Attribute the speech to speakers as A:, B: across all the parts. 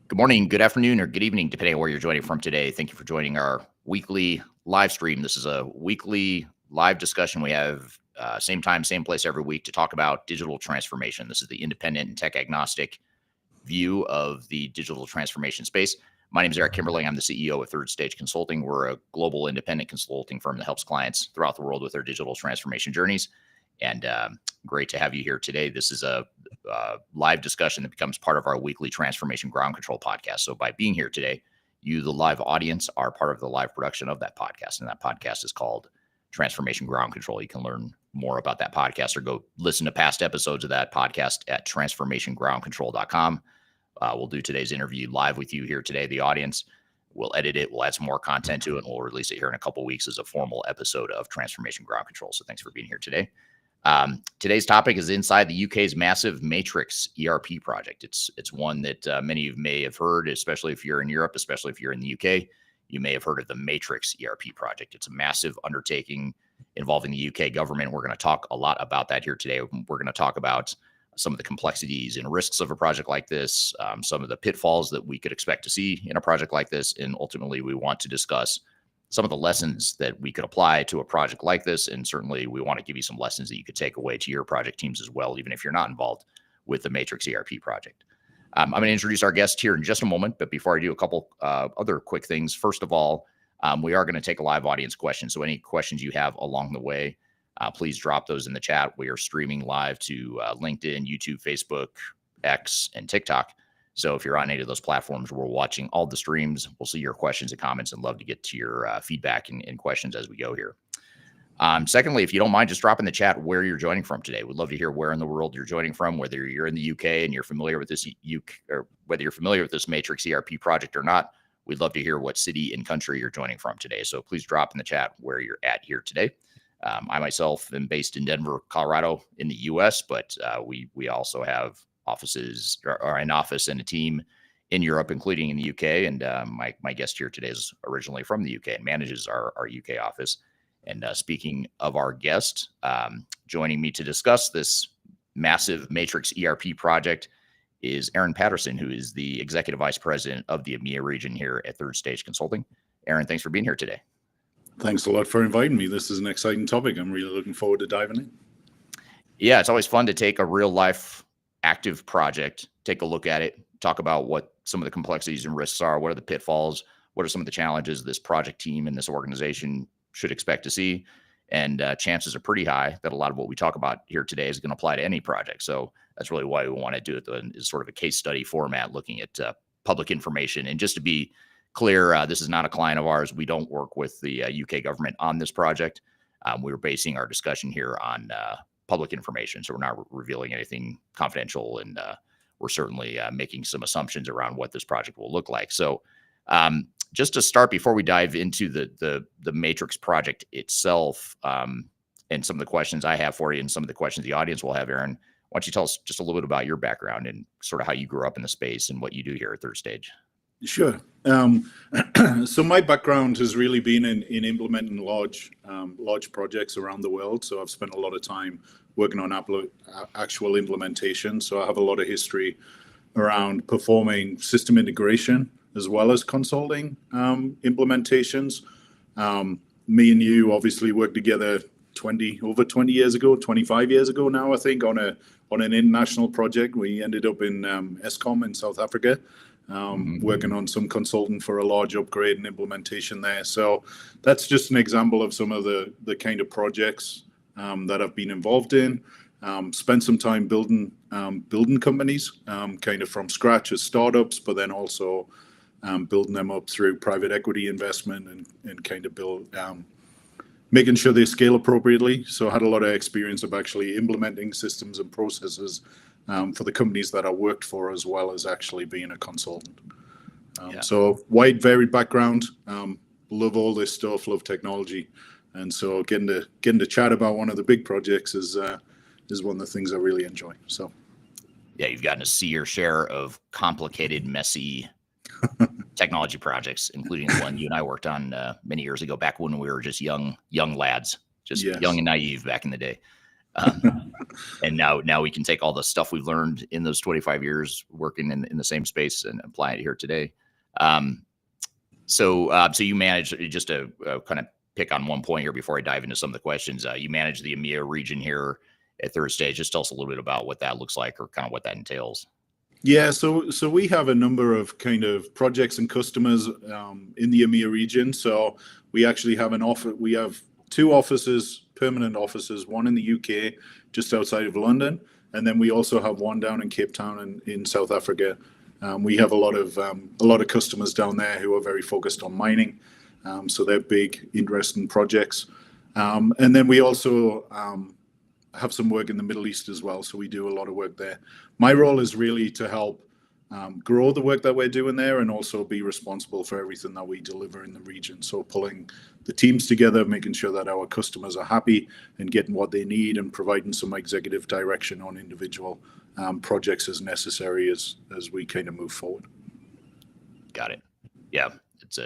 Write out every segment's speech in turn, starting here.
A: Good morning, good afternoon, or good evening, depending on where you're joining from today. Thank you for joining our weekly live stream. This is a weekly live discussion we have same time, same place every week to talk about digital transformation. This is the independent and tech agnostic view of the digital transformation space. My name is Eric Kimberling. I'm the CEO of Third Stage Consulting. We're a global independent consulting firm that helps clients throughout the world with their digital transformation journeys. And great to have you here today. This is a live discussion that becomes part of our weekly Transformation Ground Control podcast. So by being here today, you, the live audience, are part of the live production of that podcast. And that podcast is called Transformation Ground Control. You can learn more about that podcast or go listen to past episodes of that podcast at transformationgroundcontrol.com. We'll do today's interview live with you here today, the audience. We'll edit it. We'll add some more content to it, and we'll release it here in a couple of weeks as a formal episode of Transformation Ground Control. So thanks for being here today. Today's topic is inside the UK's massive Matrix ERP project. It's one that many of you may have heard, especially if you're in Europe, especially if you're in the UK. You may have heard of the Matrix ERP project. It's a massive undertaking involving the UK government. We're going to talk a lot about that here today. We're going to talk about some of the complexities and risks of a project like this, some of the pitfalls that we could expect to see in a project like this, and ultimately we want to discuss some of the lessons that we could apply to a project like this. And certainly we want to give you some lessons that you could take away to your project teams as well, even if you're not involved with the Matrix ERP project. I'm going to introduce our guest here in just a moment, but before I do, a couple other quick things. First of all, we are going to take a live audience question. So any questions you have along the way, please drop those in the chat. We are streaming live to LinkedIn, YouTube, Facebook, X, and TikTok. So if you're on any of those platforms, we're watching all the streams. We'll see your questions and comments and love to get to your feedback and questions as we go here. Secondly, if you don't mind, just drop in the chat where you're joining from today. We'd love to hear where in the world you're joining from, whether you're in the UK and you're familiar with this or whether you're familiar with this Matrix ERP project or not. We'd love to hear what city and country you're joining from today. So please drop in the chat where you're at here today. I myself am based in Denver, Colorado in the US, but we also have offices or an office and a team in Europe, including in the UK. And my guest here today is originally from the UK and manages our UK office. And speaking of our guest, joining me to discuss this massive Matrix ERP project is Aaron Patterson, who is the Executive Vice President of the EMEA region here at Third Stage Consulting. Aaron, thanks for being here today.
B: Thanks a lot for inviting me. This is an exciting topic. I'm really looking forward to diving in.
A: Yeah, it's always fun to take a real life active project, take a look at it, talk about what some of the complexities and risks are, what are the pitfalls, what are some of the challenges this project team and this organization should expect to see. And chances are pretty high that a lot of what we talk about here today is going to apply to any project. So that's really why we want to do it in sort of a case study format, looking at public information. And just to be clear, this is not a client of ours. We don't work with the UK government on this project. We're basing our discussion here on public information. So we're not revealing anything confidential, and we're certainly making some assumptions around what this project will look like. So just to start, before we dive into the Matrix project itself, and some of the questions I have for you and some of the questions the audience will have, Aaron, why don't you tell us just a little bit about your background and sort of how you grew up in the space and what you do here at Third Stage?
B: Sure. So my background has really been in implementing large projects around the world. So I've spent a lot of time working on actual implementation. So I have a lot of history around performing system integration as well as consulting implementations. Me and you obviously worked together over 20 years ago, 25 years ago now, I think, on an international project. We ended up in ESCOM in South Africa. Working on some consulting for a large upgrade and implementation there. So that's just an example of some of the kind of projects that I've been involved in. Spent some time building companies kind of from scratch as startups, but then also building them up through private equity investment and kind of making sure they scale appropriately. So I had a lot of experience of actually implementing systems and processes for the companies that I worked for, as well as actually being a consultant. So wide, varied background. Love all this stuff. Love technology, and so getting to chat about one of the big projects is one of the things I really enjoy. So,
A: yeah, you've gotten to see your share of complicated, messy technology projects, including the one you and I worked on many years ago, back when we were just young lads, young and naive back in the day. And now we can take all the stuff we've learned in those 25 years working in the same space and apply it here today. So you manage, just to kind of pick on one point here before I dive into some of the questions, you manage the EMEA region here at Third Stage. Just tell us a little bit about what that looks like, or kind of what that entails.
B: Yeah, so we have a number of kind of projects and customers in the EMEA region. So we actually have we have two offices, permanent offices, one in the UK, just outside of London, and then we also have one down in Cape Town in South Africa. We have a lot of customers down there who are very focused on mining, so they're big, interesting projects. And then we also have some work in the Middle East as well, so we do a lot of work there. My role is really to help grow the work that we're doing there, and also be responsible for everything that we deliver in the region. So pulling the teams together, making sure that our customers are happy and getting what they need, and providing some executive direction on individual projects as necessary as we kind of move forward.
A: Got it. Yeah, it's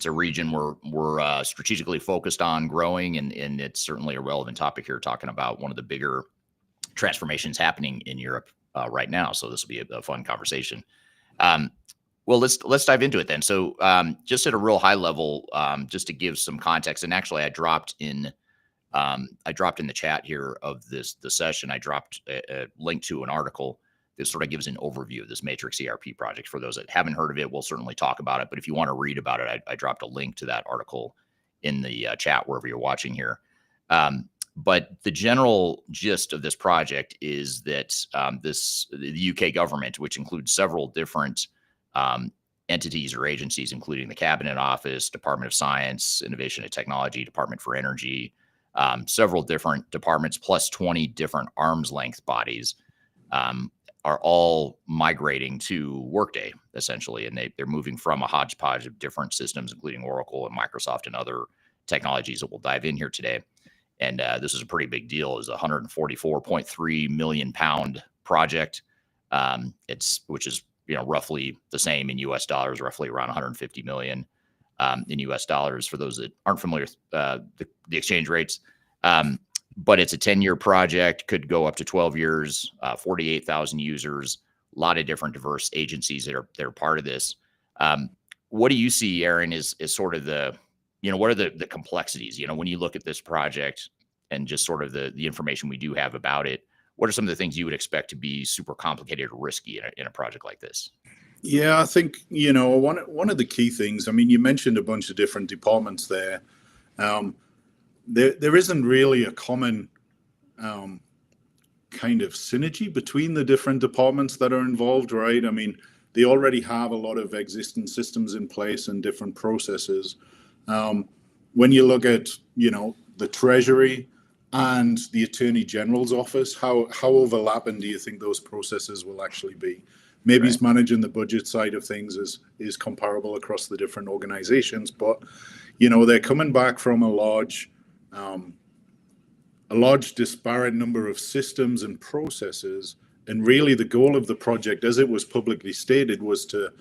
A: a region we're strategically focused on growing, and it's certainly a relevant topic here, talking about one of the bigger transformations happening in Europe right now. So this will be a fun conversation. Well, let's dive into it then. So just at a real high level, just to give some context, and actually I dropped in the chat here of the session, I dropped a link to an article that sort of gives an overview of this Matrix ERP project. For those that haven't heard of it, we'll certainly talk about it. But if you want to read about it, I dropped a link to that article in the chat wherever you're watching here. But the general gist of this project is that the UK government, which includes several different entities or agencies, including the Cabinet Office, Department of Science, Innovation and Technology, Department for Energy, several different departments, plus 20 different arm's length bodies, are all migrating to Workday, essentially. And they're moving from a hodgepodge of different systems, including Oracle and Microsoft and other technologies that we'll dive in here today. And this is a pretty big deal. It's a £144.3 million project. Which is, roughly the same in US dollars, roughly around 150 million in US dollars, for those that aren't familiar with the exchange rates. But it's a 10-year project, could go up to 12 years, 48,000 users, a lot of different diverse agencies that are part of this. What do you see, Aaron, is sort of what are the complexities, when you look at this project, and just sort of the information we do have about it? What are some of the things you would expect to be super complicated or risky in a project like this?
B: Yeah, I think, one of the key things, you mentioned a bunch of different departments there. There isn't really a common kind of synergy between the different departments that are involved, right? They already have a lot of existing systems in place and different processes. When you look at, the Treasury and the Attorney General's office, how overlapping do you think those processes will actually be? Maybe
A: Right.
B: managing the budget side of things is comparable across the different organizations, but they're coming back from a large disparate number of systems and processes, and really the goal of the project, as it was publicly stated, was to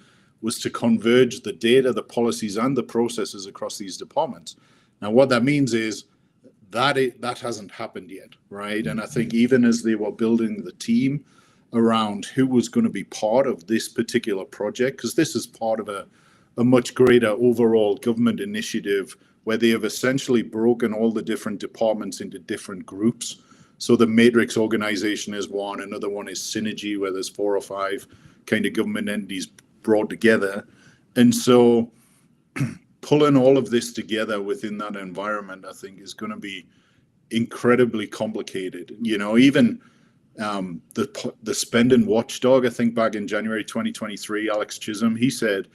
B: converge the data, the policies, and the processes across these departments. Now, what that means is that hasn't happened yet, right? And I think even as they were building the team around who was going to be part of this particular project, because this is part of a much greater overall government initiative where they have essentially broken all the different departments into different groups. So the Matrix organization is one, another one is Synergy, where there's 4 or 5 kind of government entities brought together. And so pulling all of this together within that environment, I think, is going to be incredibly complicated. Even the spending watchdog, I think back in January 2023, Alex Chisholm, he said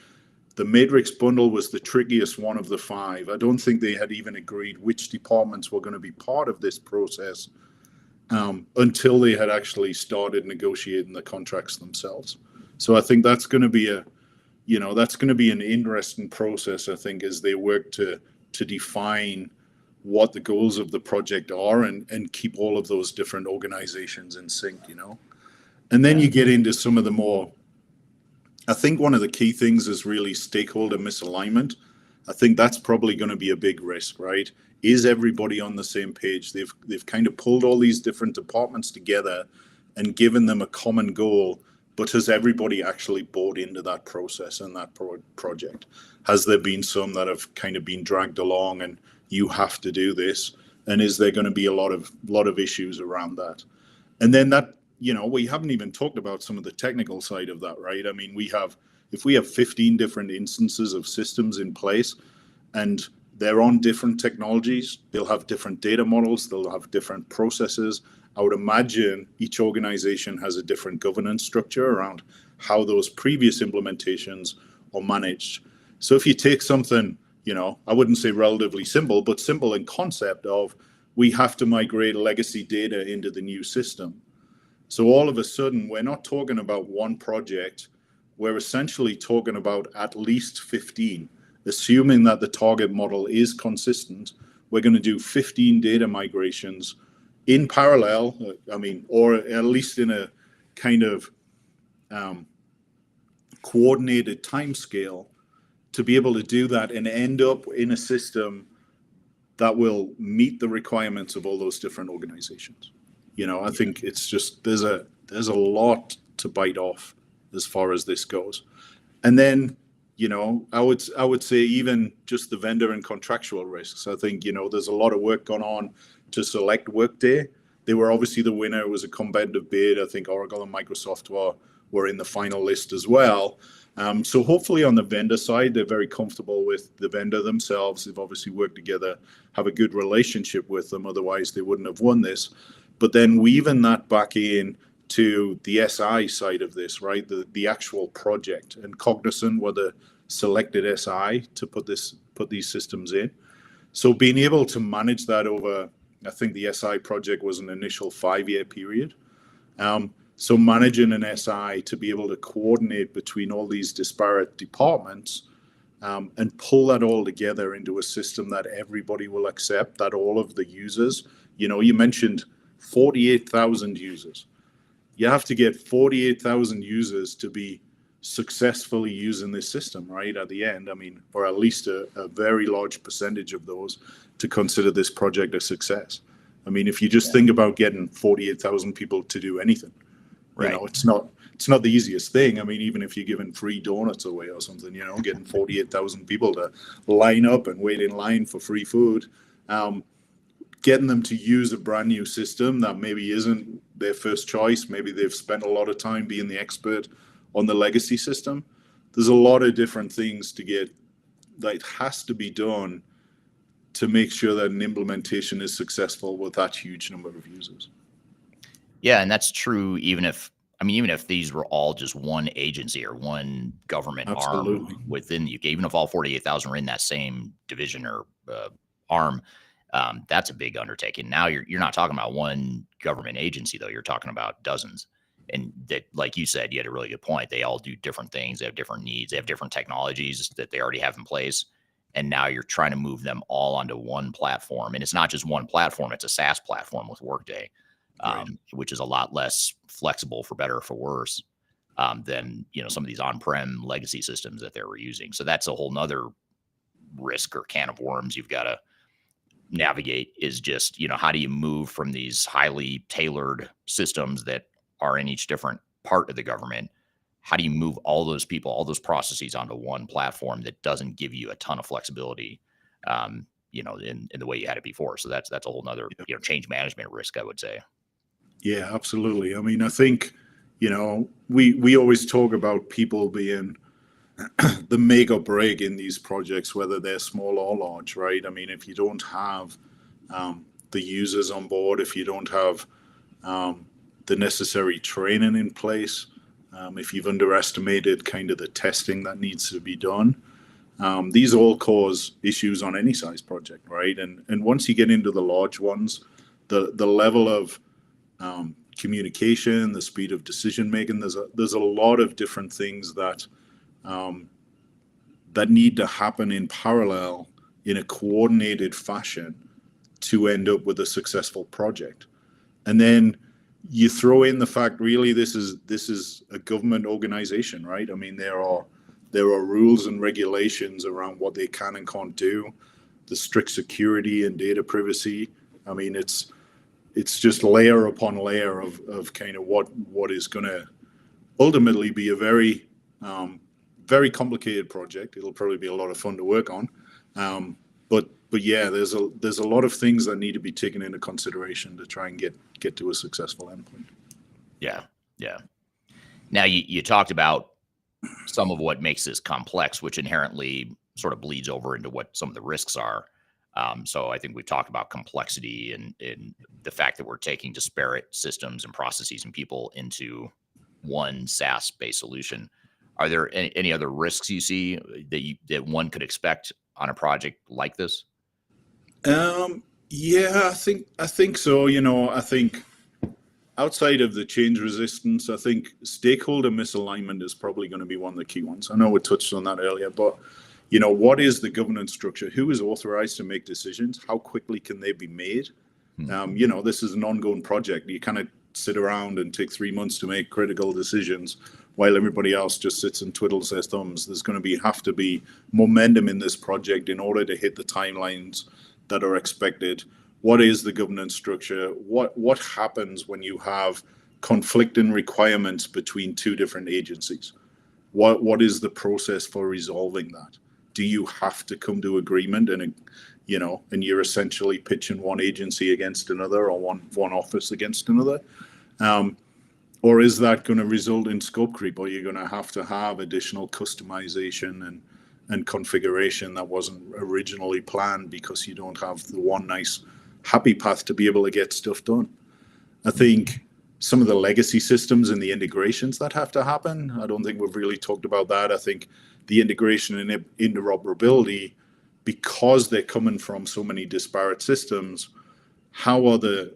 B: the Matrix bundle was the trickiest one of the 5. I don't think they had even agreed which departments were going to be part of this process until they had actually started negotiating the contracts themselves. So I think that's going to be an interesting process, I think, as they work to define what the goals of the project are and keep all of those different organizations in sync, And then you get into some of the more, I think one of the key things is really stakeholder misalignment. I think that's probably going to be a big risk, right? is everybody on the same page? They've kind of pulled all these different departments together and given them a common goal, but has everybody actually bought into that process and that project? Has there been some that have kind of been dragged along and you have to do this? And is there going to be a lot of issues around that? And then that, we haven't even talked about some of the technical side of that, right? I mean, if we have 15 different instances of systems in place and they're on different technologies, they'll have different data models, they'll have different processes. I would imagine each organization has a different governance structure around how those previous implementations are managed. So if you take something, I wouldn't say relatively simple, but simple in concept of we have to migrate legacy data into the new system. So all of a sudden, we're not talking about one project. We're essentially talking about at least 15. Assuming that the target model is consistent, we're going to do 15 data migrations in parallel, or at least in a kind of coordinated timescale to be able to do that and end up in a system that will meet the requirements of all those different organizations. I think it's just there's a lot to bite off as far as this goes. And then I would say even just the vendor and contractual risks. I think, there's a lot of work gone on to select Workday. They were obviously the winner. It was a competitive bid. I think Oracle and Microsoft were in the final list as well. So hopefully on the vendor side, they're very comfortable with the vendor themselves. They've obviously worked together, have a good relationship with them. Otherwise, they wouldn't have won this. But then weaving that back in to the SI side of this, right? The actual project, and Cognizant were the selected SI to put these systems in. So being able to manage that over, I think the SI project was an initial 5-year period. So managing an SI to be able to coordinate between all these disparate departments and pull that all together into a system that everybody will accept, that all of the users, you mentioned 48,000 users. You have to get 48,000 users to be successfully using this system, right? At the end, or at least a very large percentage of those to consider this project a success. If you just think about getting 48,000 people to do anything,
A: right.
B: It's not the easiest thing. Even if you're giving free donuts away or something, getting 48,000 people to line up and wait in line for free food, getting them to use a brand new system that maybe isn't their first choice. Maybe they've spent a lot of time being the expert on the legacy system. There's a lot of different things that has to be done to make sure that an implementation is successful with that huge number of users.
A: Yeah, and that's true even if these were all just one agency or one government
B: Absolutely.
A: arm within the UK, even if all 48,000 were in that same division or arm, that's a big undertaking. Now you're not talking about one government agency, though. You're talking about dozens. And that, like you said, you had a really good point. They all do different things. They have different needs. They have different technologies that they already have in place. And now you're trying to move them all onto one platform. And it's not just one platform. It's a SaaS platform with Workday,
B: Right.
A: which is a lot less flexible, for better or for worse, than some of these on-prem legacy systems that they were using. So that's a whole nother risk or can of worms you've got to navigate, is just, how do you move from these highly tailored systems that are in each different part of the government? How do you move all those people, all those processes onto one platform that doesn't give you a ton of flexibility, in the way you had it before? So that's a whole nother, change management risk, I would say.
B: Yeah, absolutely. I think, we always talk about people being the make or break in these projects, whether they're small or large, right? If you don't have the users on board, if you don't have the necessary training in place, if you've underestimated kind of the testing that needs to be done, these all cause issues on any size project, right? And once you get into the large ones, the level of communication, the speed of decision making, there's a lot of different things that need to happen in parallel in a coordinated fashion to end up with a successful project. And then you throw in the fact, really, this is a government organization, right? There are rules and regulations around what they can and can't do. strict security and data privacy. I mean, it's just layer upon layer of kind of what is going to ultimately be a very very complicated project. It'll probably be a lot of fun to work on, but yeah, there's a lot of things that need to be taken into consideration to try and get to a successful endpoint.
A: Yeah. Now you talked about some of what makes this complex, which inherently sort of bleeds over into what some of the risks are. So I think we've talked about complexity and the fact that we're taking disparate systems and processes and people into one SaaS-based solution. Are there any other risks you see that one could expect on a project like this?
B: Yeah, I think so. I think outside of the change resistance, I think stakeholder misalignment is probably going to be one of the key ones. I know we touched on that earlier, but what is the governance structure? Who is authorized to make decisions? How quickly can they be made? This is an ongoing project. You kind of sit around and take 3 months to make critical decisions while everybody else just sits and twiddles their thumbs. There's going to have to be momentum in this project in order to hit the timelines that are expected. What is the governance structure? What happens when you have conflicting requirements between two different agencies? What is the process for resolving that? Do you have to come to agreement and you're essentially pitching one agency against another or one office against another? Or is that going to result in scope creep, or you're going to have additional customization and configuration that wasn't originally planned because you don't have the one nice happy path to be able to get stuff done? I think some of the legacy systems and the integrations that have to happen, I don't think we've really talked about that. I think the integration and interoperability, because they're coming from so many disparate systems, how are the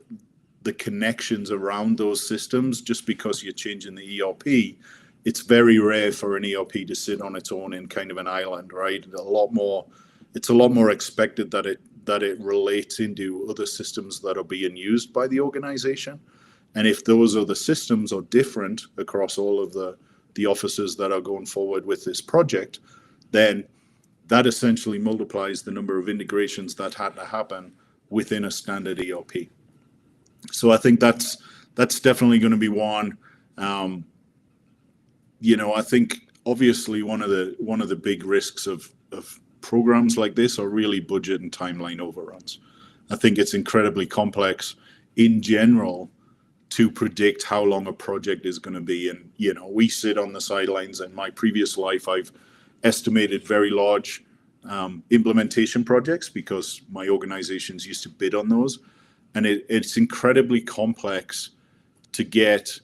B: connections around those systems? Just because you're changing the ERP, it's very rare for an ERP to sit on its own in kind of an island, right? It's a lot more expected that it relates into other systems that are being used by the organization. And if those other systems are different across all of the offices that are going forward with this project, then that essentially multiplies the number of integrations that had to happen within a standard ERP. So I think that's definitely going to be one. I think obviously one of the big risks of programs like this are really budget and timeline overruns. I think it's incredibly complex in general to predict how long a project is going to be. And, we sit on the sidelines. In my previous life, I've estimated very large implementation projects because my organizations used to bid on those. And it's incredibly complex to get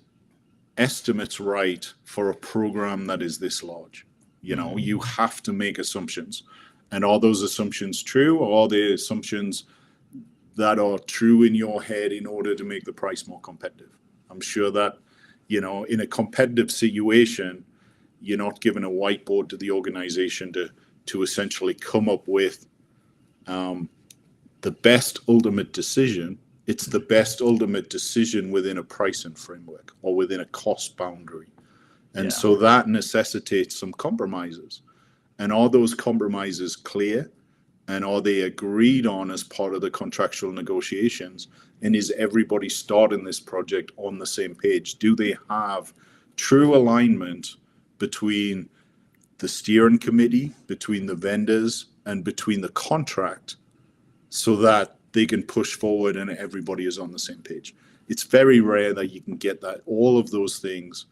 B: estimates right for a program that is this large. You have to make assumptions. And are those assumptions true, or are they assumptions that are true in your head in order to make the price more competitive? I'm sure that, in a competitive situation, you're not given a whiteboard to the organization to essentially come up with the best ultimate decision. It's the best ultimate decision within a pricing framework or within a cost boundary. And so that necessitates some compromises. And are those compromises clear? And are they agreed on as part of the contractual negotiations? And is everybody starting this project on the same page? Do they have true alignment between the steering committee, between the vendors, and between the contract, so that they can push forward and everybody is on the same page? It's very rare that you can get all of those things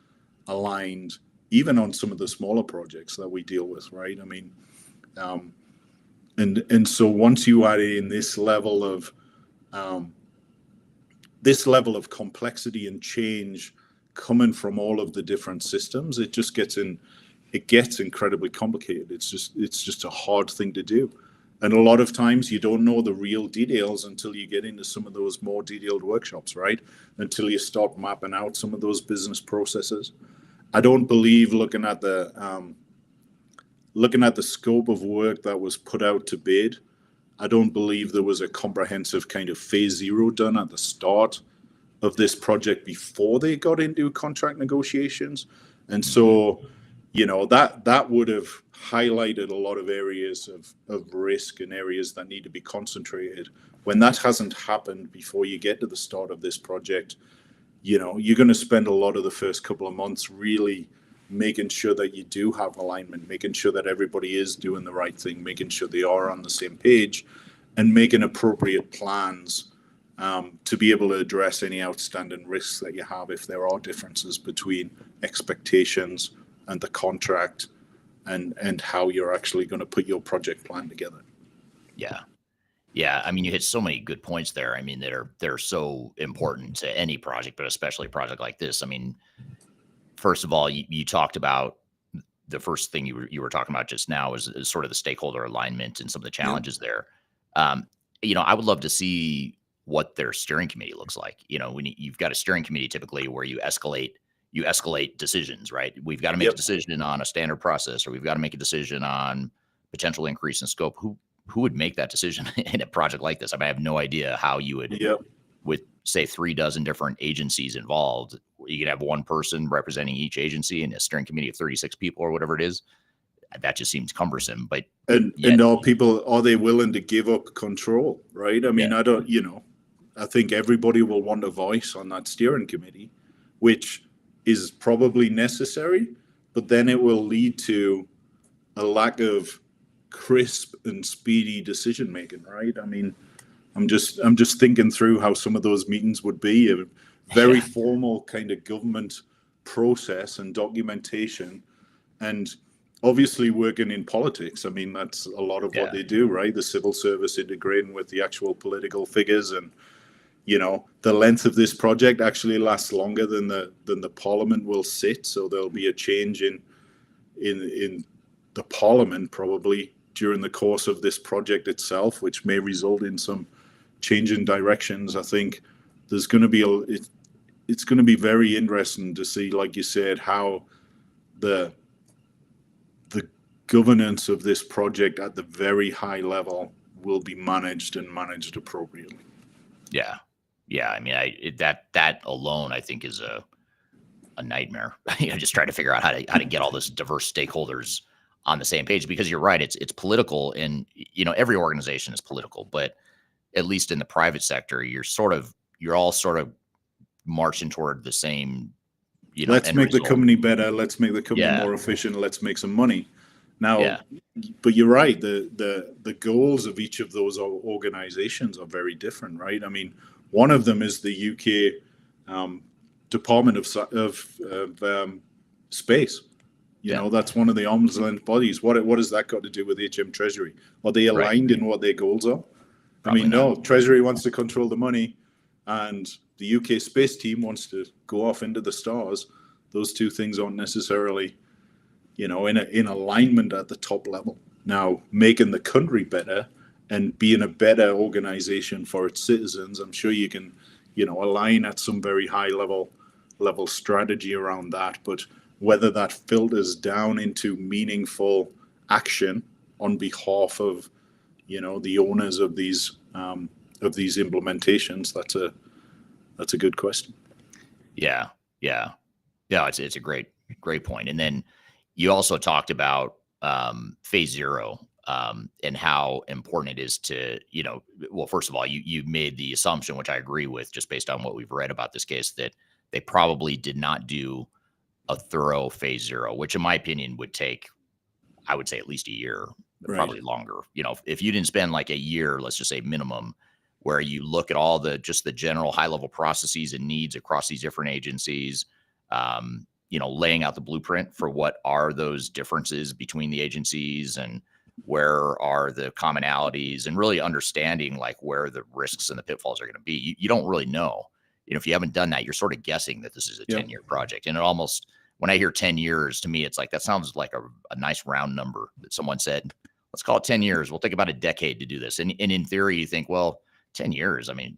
B: aligned, even on some of the smaller projects that we deal with, right? I mean, and so once you add in this level of complexity and change coming from all of the different systems, it gets incredibly complicated. It's just a hard thing to do. And a lot of times you don't know the real details until you get into some of those more detailed workshops, right? Until you start mapping out some of those business processes. I don't believe looking at the scope of work that was put out to bid, I don't believe there was a comprehensive kind of phase zero done at the start of this project before they got into contract negotiations. And so, that would have highlighted a lot of areas of risk and areas that need to be concentrated. When that hasn't happened before you get to the start of this project, you're going to spend a lot of the first couple of months really making sure that you do have alignment, making sure that everybody is doing the right thing, making sure they are on the same page, and making appropriate plans to be able to address any outstanding risks that you have if there are differences between expectations and the contract and how you're actually going to put your project plan together.
A: Yeah. I mean, you hit so many good points there. I mean, they're so important to any project, but especially a project like this. I mean, first of all, you talked about the first thing you were talking about just now is sort of the stakeholder alignment and some of the challenges there. I would love to see what their steering committee looks like. When you've got a steering committee typically where you escalate decisions, right? We've got to make a decision on a standard process, or we've got to make a decision on potential increase in scope. Who would make that decision in a project like this? I mean, I have no idea how you would, with say 36 different agencies involved, you could have one person representing each agency and a steering committee of 36 people or whatever it is. That just seems cumbersome. But
B: and are they willing to give up control? Right? I mean, I think everybody will want a voice on that steering committee, which is probably necessary, but then it will lead to a lack of crisp and speedy decision making, right? I mean, I'm just thinking through how some of those meetings would be a very formal kind of government process and documentation, and obviously working in politics. I mean, that's a lot of what they do, right? The civil service integrating with the actual political figures, and the length of this project actually lasts longer than the parliament will sit. So there'll be a change in the parliament probably during the course of this project itself, which may result in some change in directions. I think there's going to be it's going to be very interesting to see, like you said, how the governance of this project at the very high level will be managed appropriately.
A: Yeah. I mean, that alone, I think, is a nightmare. Just trying to figure out how to get all this diverse stakeholders on the same page, because you're right. It's political, and every organization is political, but at least in the private sector, you're all sort of marching toward the same.
B: Let's make the company better. Let's make the company more efficient. Let's make some money. Now, but you're right. The goals of each of those organizations are very different, right? I mean, one of them is the UK Department of Space. That's one of the arm's length bodies. What has that got to do with HM Treasury? Are they aligned in what their goals are? Probably no. Treasury wants to control the money, and the UK space team wants to go off into the stars. Those two things aren't necessarily, in alignment at the top level. Now, making the country better and being a better organization for its citizens, I'm sure you can, align at some very high level strategy around that. But whether that filters down into meaningful action on behalf of, the owners of these implementations, that's a good question.
A: Yeah. It's a great point. And then you also talked about phase 0 and how important it is to, well, first of all, you made the assumption, which I agree with, just based on what we've read about this case, that they probably did not do a thorough phase 0, which in my opinion would take, I would say, at least a year, probably longer. If you didn't spend like a year, let's just say minimum, where you look at all the general high level processes and needs across these different agencies, laying out the blueprint for what are those differences between the agencies and where are the commonalities, and really understanding like where the risks and the pitfalls are going to be. You don't really know. If you haven't done that, you're sort of guessing that this is a 10-year project. And it almost, when I hear 10 years, to me, it's like, that sounds like a nice round number that someone said, let's call it 10 years. We'll take about a decade to do this. And in theory, you think, well, 10 years, I mean,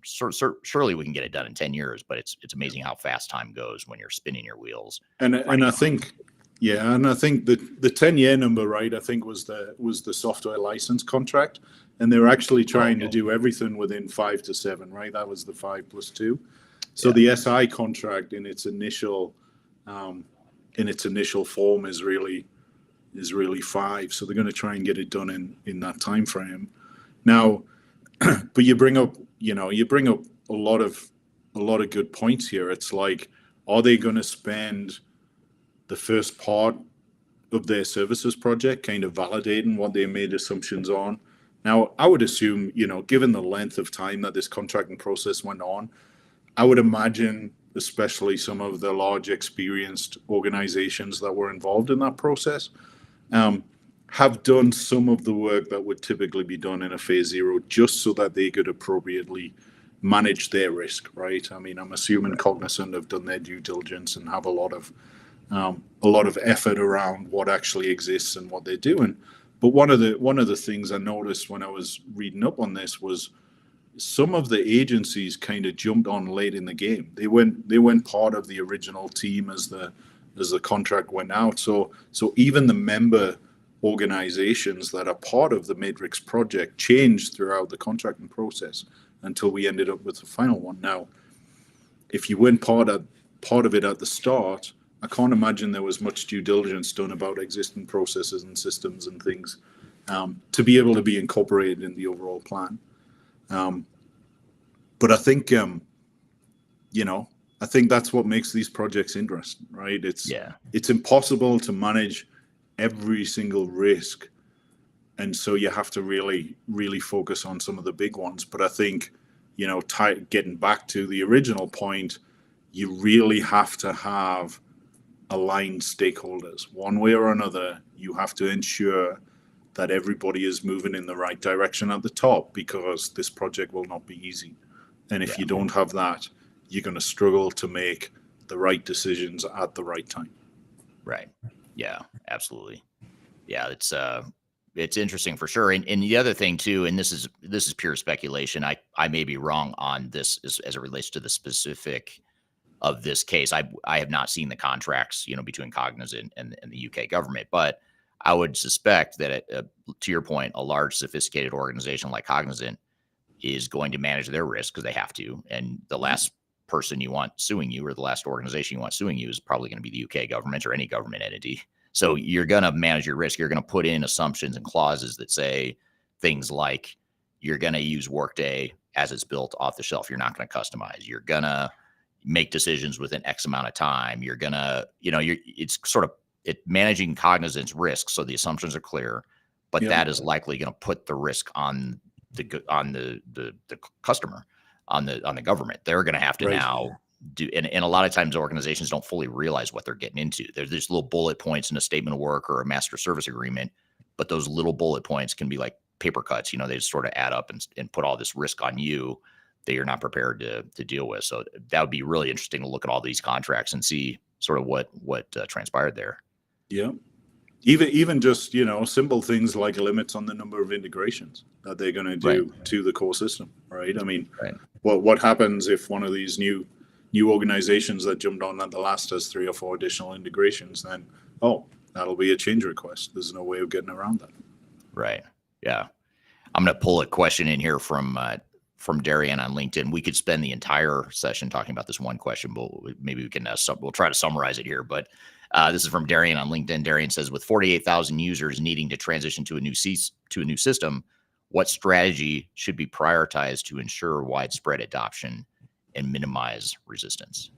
A: surely we can get it done in 10 years, but it's amazing how fast time goes when you're spinning your wheels.
B: And I think the 10-year number, right, I think was the software license contract. And they were actually trying to do everything within 5 to 7, right? That was the 5 plus 2. So the SI contract in its initial in its initial form is really 5. So they're going to try and get it done in that time frame. Now, but you bring up a lot of good points here. It's like, are they going to spend the first part of their services project kind of validating what they made assumptions on? Now, I would assume, given the length of time that this contracting process went on, I would imagine, especially some of the large experienced organizations that were involved in that process, have done some of the work that would typically be done in a phase 0, just so that they could appropriately manage their risk, right? I mean, I'm assuming Cognizant have done their due diligence and have a lot of effort around what actually exists and what they're doing. But one of the things I noticed when I was reading up on this was some of the agencies kind of jumped on late in the game. They went part of the original team as the contract went out. So even the member organizations that are part of the Matrix project changed throughout the contracting process until we ended up with the final one. Now, if you weren't part of it at the start, I can't imagine there was much due diligence done about existing processes and systems and things to be able to be incorporated in the overall plan. But I think, I think that's what makes these projects interesting, right? It's impossible to manage every single risk. And so you have to really, really focus on some of the big ones. But I think, getting back to the original point, you really have to have aligned stakeholders. One way or another, you have to ensure that everybody is moving in the right direction at the top, because this project will not be easy. And if you don't have that, you're going to struggle to make the right decisions at the right time.
A: Right. Yeah, absolutely. Yeah, it's interesting for sure. And the other thing too, and this is pure speculation. I may be wrong on this as it relates to the specific of this case. I have not seen the contracts, between Cognizant and the UK government, but I would suspect that, to your point, a large, sophisticated organization like Cognizant is going to manage their risk because they have to. And the last person you want suing you, or the last organization you want suing you, is probably going to be the UK government or any government entity. So you're going to manage your risk. You're going to put in assumptions and clauses that say things like you're going to use Workday as it's built off the shelf. You're not going to customize. You're going to make decisions within X amount of time. You're going to, it's sort of managing Cognizant's risk. So the assumptions are clear, but that is likely going to put the risk on the customer, on the government. They're going to have to now do, and a lot of times organizations don't fully realize what they're getting into. There's these little bullet points in a statement of work or a master service agreement, but those little bullet points can be like paper cuts. They just sort of add up and put all this risk on you that you're not prepared to deal with. So that would be really interesting to look at all these contracts and see sort of what transpired there.
B: Yeah. Even just, simple things like limits on the number of integrations that they're going to do to the core system, right? I mean, what happens if one of these new organizations that jumped on at the last has 3 or 4 additional integrations? Then, that'll be a change request. There's no way of getting around that. Right.
A: Yeah. I'm going to pull a question in here from Darian on LinkedIn. We could spend the entire session talking about this one question, but maybe we can, we'll try to summarize it here. But this is from Darian on LinkedIn. Darian says, with 48,000 users needing to transition to a new system, what strategy should be prioritized to ensure widespread adoption and minimize resistance?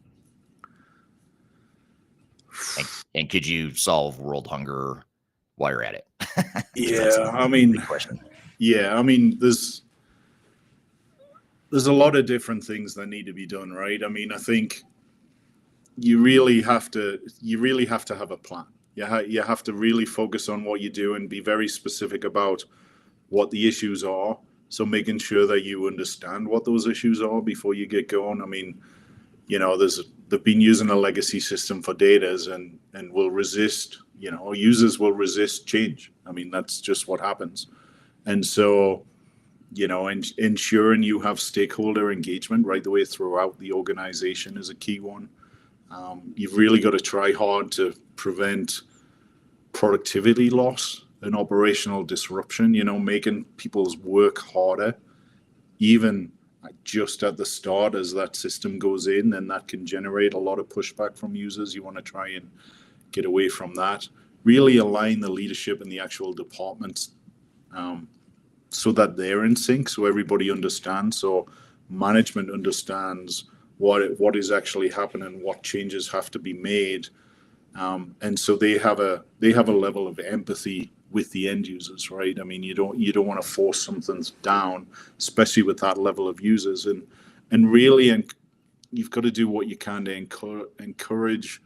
A: And could you solve world hunger while you're at it?
B: There's a lot of different things that need to be done, right? I mean, I think you really have to have a plan. You have to really focus on what you do and be very specific about what the issues are. So making sure that you understand what those issues are before you get going. I mean, they've been using a legacy system for data and will resist, users will resist change. I mean, that's just what happens. And so, ensuring you have stakeholder engagement right the way throughout the organization is a key one. You've really got to try hard to prevent productivity loss and operational disruption, making people's work harder, even just at the start as that system goes in, and that can generate a lot of pushback from users. You want to try and get away from that. Really align the leadership and the actual departments so that they're in sync, so everybody understands, so management understands what is actually happening, what changes have to be made, and so they have a level of empathy with the end users, right? I mean, you don't want to force something down, especially with that level of users, and really, and you've got to do what you can to encourage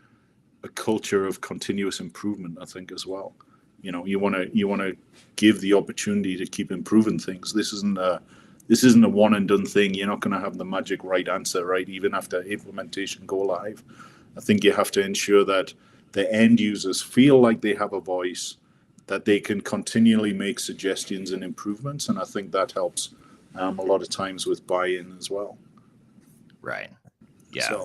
B: a culture of continuous improvement, I think, as well. You know, you want to give the opportunity to keep improving things. This isn't a one and done thing. You're not going to have the magic right answer, right? Even after implementation go live, I think you have to ensure that the end users feel like they have a voice, that they can continually make suggestions and improvements, and I think that helps a lot of times with buy-in as well.
A: Right. Yeah.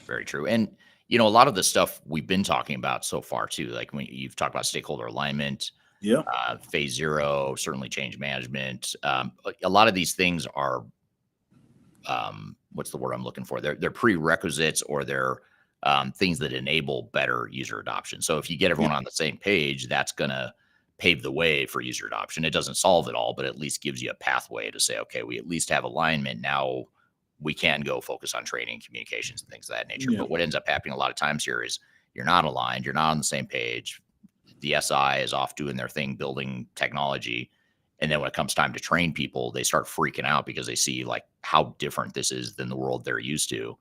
A: Very true. And you know, a lot of the stuff we've been talking about so far too, like when you've talked about stakeholder alignment, phase 0, certainly change management. A lot of these things are, what's the word I'm looking for? They're prerequisites, or they're things that enable better user adoption. So if you get everyone on the same page, that's going to pave the way for user adoption. It doesn't solve it all, but at least gives you a pathway to say, okay, we at least have alignment. Now we can go focus on training, communications, and things of that nature. But what ends up happening a lot of times here is you're not aligned, you're not on the same page. The SI is off doing their thing, building technology. And then when it comes time to train people, they start freaking out because they see like how different this is than the world they're used to.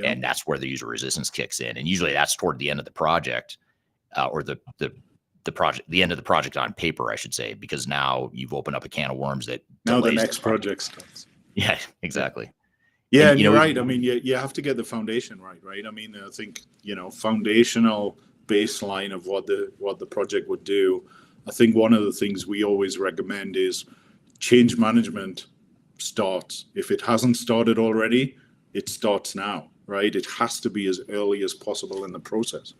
A: And that's where the user resistance kicks in. And usually that's toward the end of the project, or the project, the end of the project on paper, I should say, because now you've opened up a can of worms that
B: now the next project starts.
A: Yeah, exactly.
B: Yeah, and you're right. I mean, you have to get the foundation right? I mean, I think, you know, foundational baseline of what the project would do. I think one of the things we always recommend is change management starts. If it hasn't started already, it starts now, right? It has to be as early as possible in the process.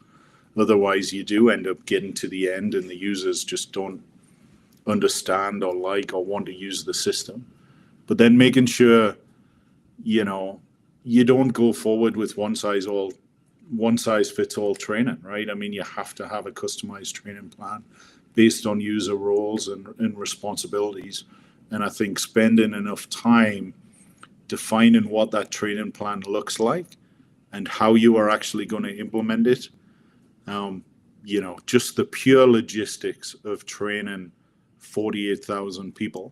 B: Otherwise, you do end up getting to the end and the users just don't understand or like or want to use the system. But then making sure, you know, you don't go forward with one size fits all training, right? I mean, you have to have a customized training plan based on user roles and responsibilities. And I think spending enough time defining what that training plan looks like and how you are actually going to implement it. You know, just the pure logistics of training 48,000 people.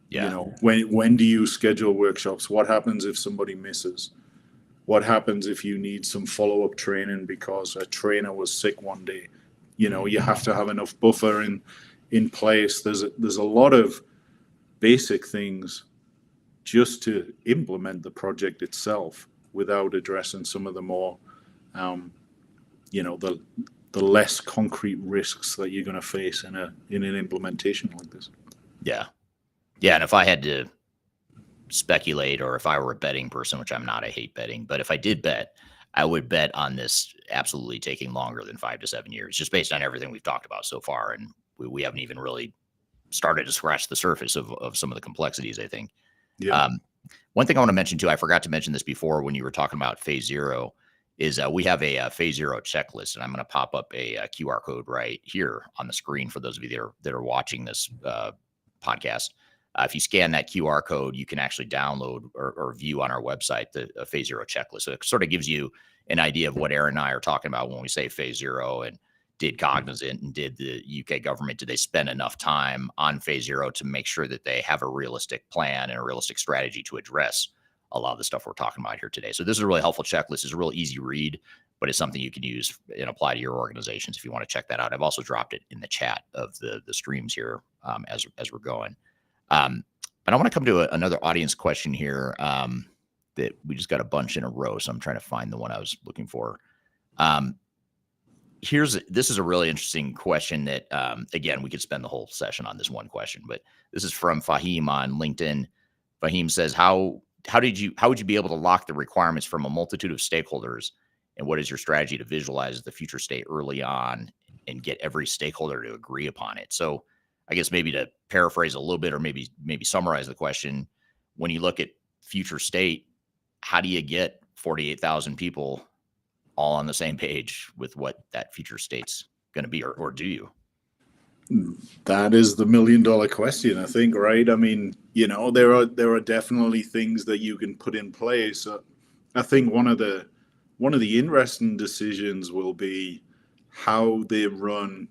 B: You know, when do you schedule workshops? What happens if somebody misses? What happens if you need some follow-up training because a trainer was sick one day? You know, you have to have enough buffer in place. There's a lot of basic things just to implement the project itself without addressing some of the more, you know, the less concrete risks that you're going to face in an implementation like this.
A: Yeah. Yeah. And if I had to speculate, or if I were a betting person, which I'm not, I hate betting, but if I did bet, I would bet on this absolutely taking longer than 5 to 7 years, just based on everything we've talked about so far. And we haven't even really started to scratch the surface of some of the complexities, I think.
B: Yeah.
A: One thing I want to mention too, I forgot to mention this before when you were talking about phase 0, is we have a phase 0 checklist, and I'm going to pop up a QR code right here on the screen for those of you that are watching this podcast. If you scan that QR code, you can actually download or view on our website the phase 0 checklist. So it sort of gives you an idea of what Aaron and I are talking about when we say phase 0, and did Cognizant and did the UK government, did they spend enough time on phase 0 to make sure that they have a realistic plan and a realistic strategy to address a lot of the stuff we're talking about here today. So this is a really helpful checklist. It's a real easy read, but it's something you can use and apply to your organizations if you want to check that out. I've also dropped it in the chat of the streams here as we're going. But I want to come to another audience question here that we just got a bunch in a row. So I'm trying to find the one I was looking for. This is a really interesting question that, again, we could spend the whole session on this one question, but this is from Fahim on LinkedIn. Fahim says, how would you be able to lock the requirements from a multitude of stakeholders? And what is your strategy to visualize the future state early on and get every stakeholder to agree upon it? So I guess maybe to paraphrase a little bit, or maybe summarize the question, when you look at future state, how do you get 48,000 people all on the same page with what that future state's going to be, or do you?
B: That is the $1,000,000 question, I think, right? I mean, there are definitely things that you can put in place. I think one of the interesting decisions will be how they run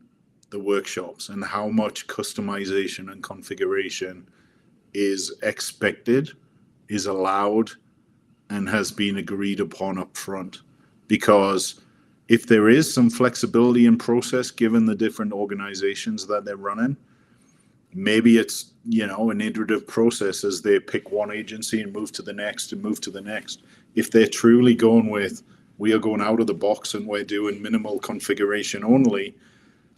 B: the workshops and how much customization and configuration is expected, is allowed, and has been agreed upon up front. Because if there is some flexibility in process, given the different organizations that they're running, maybe it's, an iterative process as they pick one agency and move to the next and move to the next. If they're truly going with, we are going out of the box and we're doing minimal configuration only,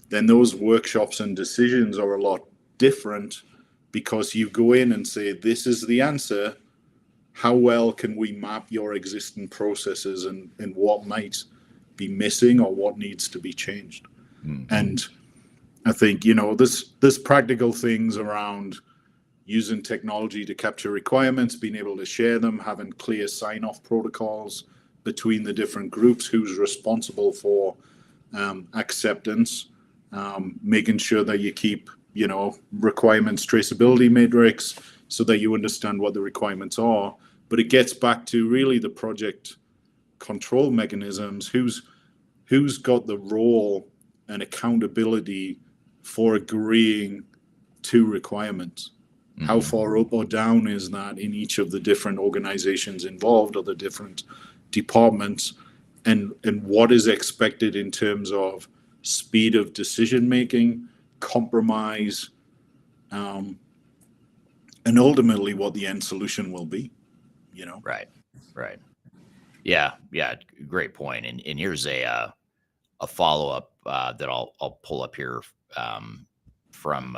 B: then those workshops and decisions are a lot different, because you go in and say, this is the answer. How well can we map your existing processes and what might be missing or what needs to be changed? Mm-hmm. And I think, there's practical things around using technology to capture requirements, being able to share them, having clear sign-off protocols between the different groups, who's responsible for acceptance, making sure that you keep, requirements traceability matrix so that you understand what the requirements are. But it gets back to really the project control mechanisms. Who's got the role and accountability for agreeing to requirements? Mm-hmm. How far up or down is that in each of the different organizations involved, or the different departments, and what is expected in terms of speed of decision making, compromise, and ultimately what the end solution will be.
A: Right. Yeah, great point. And here's a follow-up that I'll pull up here from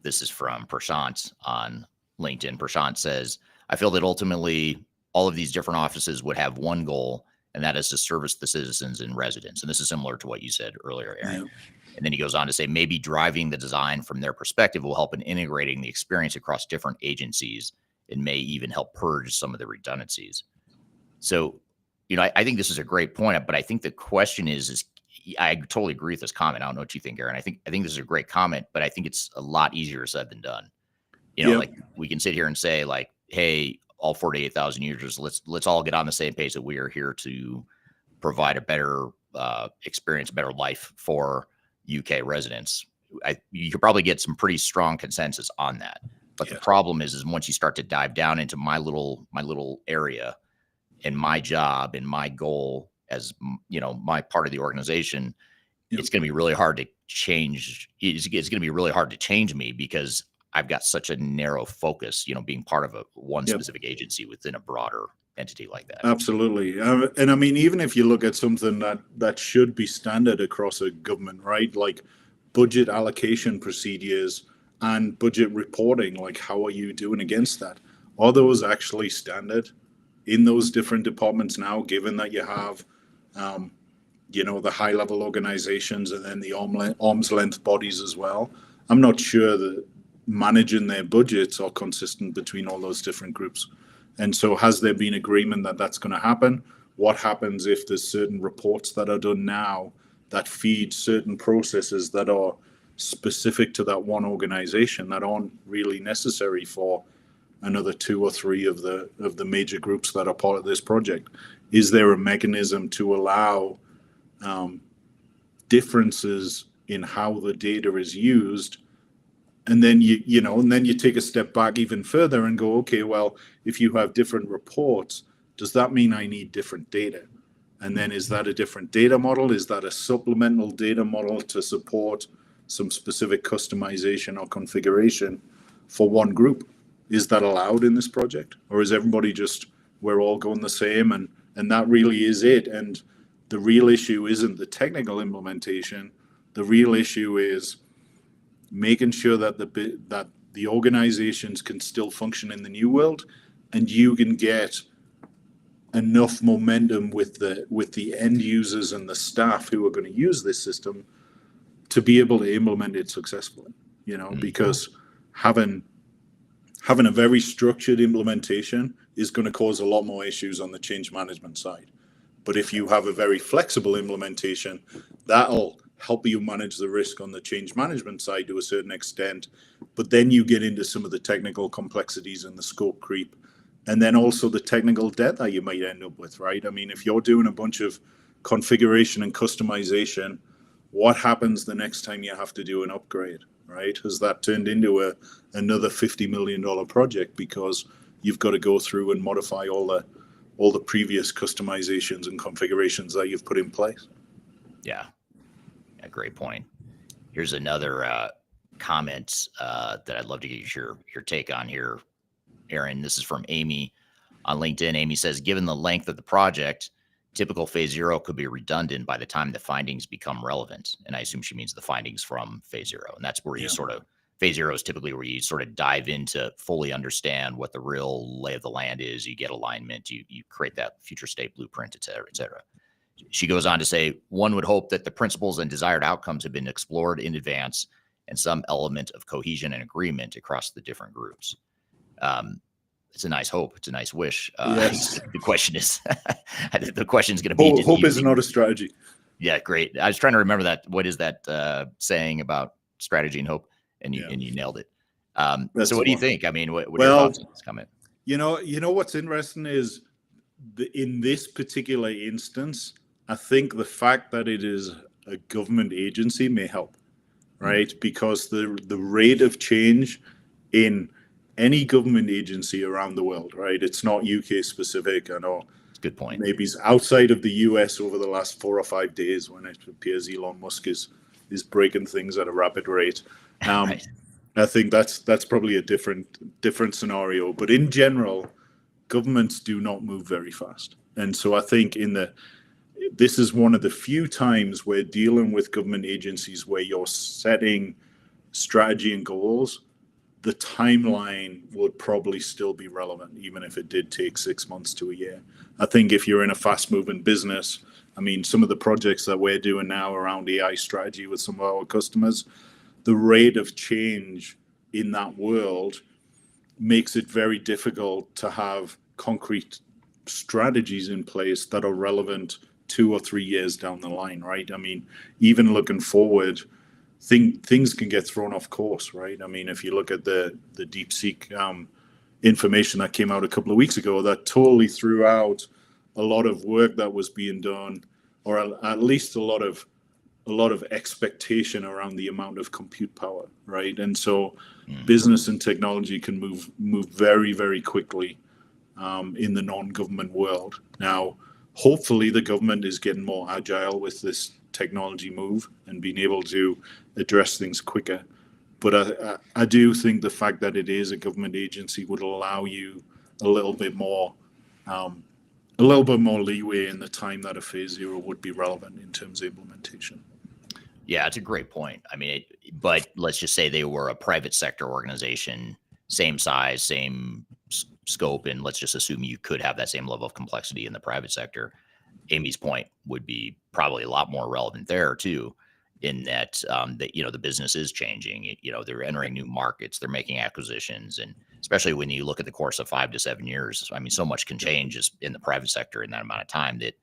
A: this is from Prashant on LinkedIn. Prashant says, I feel that ultimately all of these different offices would have one goal, and that is to service the citizens and residents. And this is similar to what you said earlier, Aaron. Yeah. And then he goes on to say, maybe driving the design from their perspective will help in integrating the experience across different agencies, and may even help purge some of the redundancies. So, I think this is a great point, but I think the question is I totally agree with this comment. I don't know what you think, Aaron. I think this is a great comment, but I think it's a lot easier said than done. Like we can sit here and say, like, hey, all 48,000 users, let's all get on the same page that we are here to provide a better experience, better life for UK residents. You could probably get some pretty strong consensus on that. But the problem is once you start to dive down into my little area and my job and my goal as, my part of the organization, it's going to be really hard to change. It's going to be really hard to change me, because I've got such a narrow focus, being part of one specific agency within a broader entity like that.
B: Absolutely. And I mean, even if you look at something that should be standard across a government, right? Like budget allocation procedures and budget reporting, like how are you doing against that? Are those actually standard in those different departments now, given that you have, the high level organizations and then the arm's length bodies as well? I'm not sure that managing their budgets are consistent between all those different groups. And so has there been agreement that that's going to happen? What happens if there's certain reports that are done now that feed certain processes that are specific to that one organization that aren't really necessary for another 2 or 3 of the major groups that are part of this project? Is there a mechanism to allow differences in how the data is used? And then you take a step back even further and go, okay, well, if you have different reports, does that mean I need different data? And then is that a different data model? Is that a supplemental data model to support some specific customization or configuration for one group? Is that allowed in this project? Or is everybody just, we're all going the same, and that really is it? And the real issue isn't the technical implementation. The real issue is making sure that the organizations can still function in the new world, and you can get enough momentum with the end users and the staff who are going to use this system to be able to implement it successfully. Because having a very structured implementation is going to cause a lot more issues on the change management side. But if you have a very flexible implementation, that'll help you manage the risk on the change management side to a certain extent. But then you get into some of the technical complexities and the scope creep, and then also the technical debt that you might end up with, right? I mean, if you're doing a bunch of configuration and customization, what happens the next time you have to do an upgrade, right? Has that turned into another $50 million project because you've got to go through and modify all the previous customizations and configurations that you've put in place?
A: Yeah, great point. Here's another comment that I'd love to get your take on here, Aaron. This is from Amy on LinkedIn. Amy says, given the length of the project, typical phase 0 could be redundant by the time the findings become relevant. And I assume she means the findings from phase 0. And that's where you sort of, phase 0 is typically where you sort of dive into fully understand what the real lay of the land is. You get alignment, you create that future state blueprint, et cetera, et cetera. She goes on to say, one would hope that the principles and desired outcomes have been explored in advance and some element of cohesion and agreement across the different groups. It's a nice hope. It's a nice wish.
B: Yes.
A: The question is, the question is going to be,
B: hope is not a strategy.
A: Yeah, great. I was trying to remember that. What is that saying about strategy and hope? And you nailed it. So what do you think? I mean, what are your thoughts on this comment?
B: You know what's interesting is in this particular instance, I think the fact that it is a government agency may help, right? Mm-hmm. Because the rate of change in any government agency around the world, right? It's not UK specific. I know.
A: Good point.
B: Maybe it's outside of the US over the last 4 or 5 days when it appears Elon Musk is breaking things at a rapid rate. Right. I think that's probably a different scenario. But in general, governments do not move very fast. And so I think this is one of the few times we're dealing with government agencies where you're setting strategy and goals. The timeline would probably still be relevant, even if it did take 6 months to a year. I think if you're in a fast-moving business, I mean, some of the projects that we're doing now around AI strategy with some of our customers, the rate of change in that world makes it very difficult to have concrete strategies in place that are relevant 2 or 3 years down the line, right? I mean, even looking forward, things can get thrown off course, right? I mean, if you look at the DeepSeek information that came out a couple of weeks ago, that totally threw out a lot of work that was being done, or at least a lot of expectation around the amount of compute power, right? And so business and technology can move very, very quickly in the non-government world. Now, hopefully the government is getting more agile with this technology move and being able to address things quicker. But I do think the fact that it is a government agency would allow you a little bit more leeway in the time that a phase 0 would be relevant in terms of implementation.
A: Yeah, it's a great point. I mean, but let's just say they were a private sector organization, same size, same scope, and let's just assume you could have that same level of complexity in the private sector. Amy's point would be probably a lot more relevant there too, in that the business is changing. They're entering new markets, they're making acquisitions, and especially when you look at the course of 5 to 7 years, I mean, so much can change just in the private sector in that amount of time that,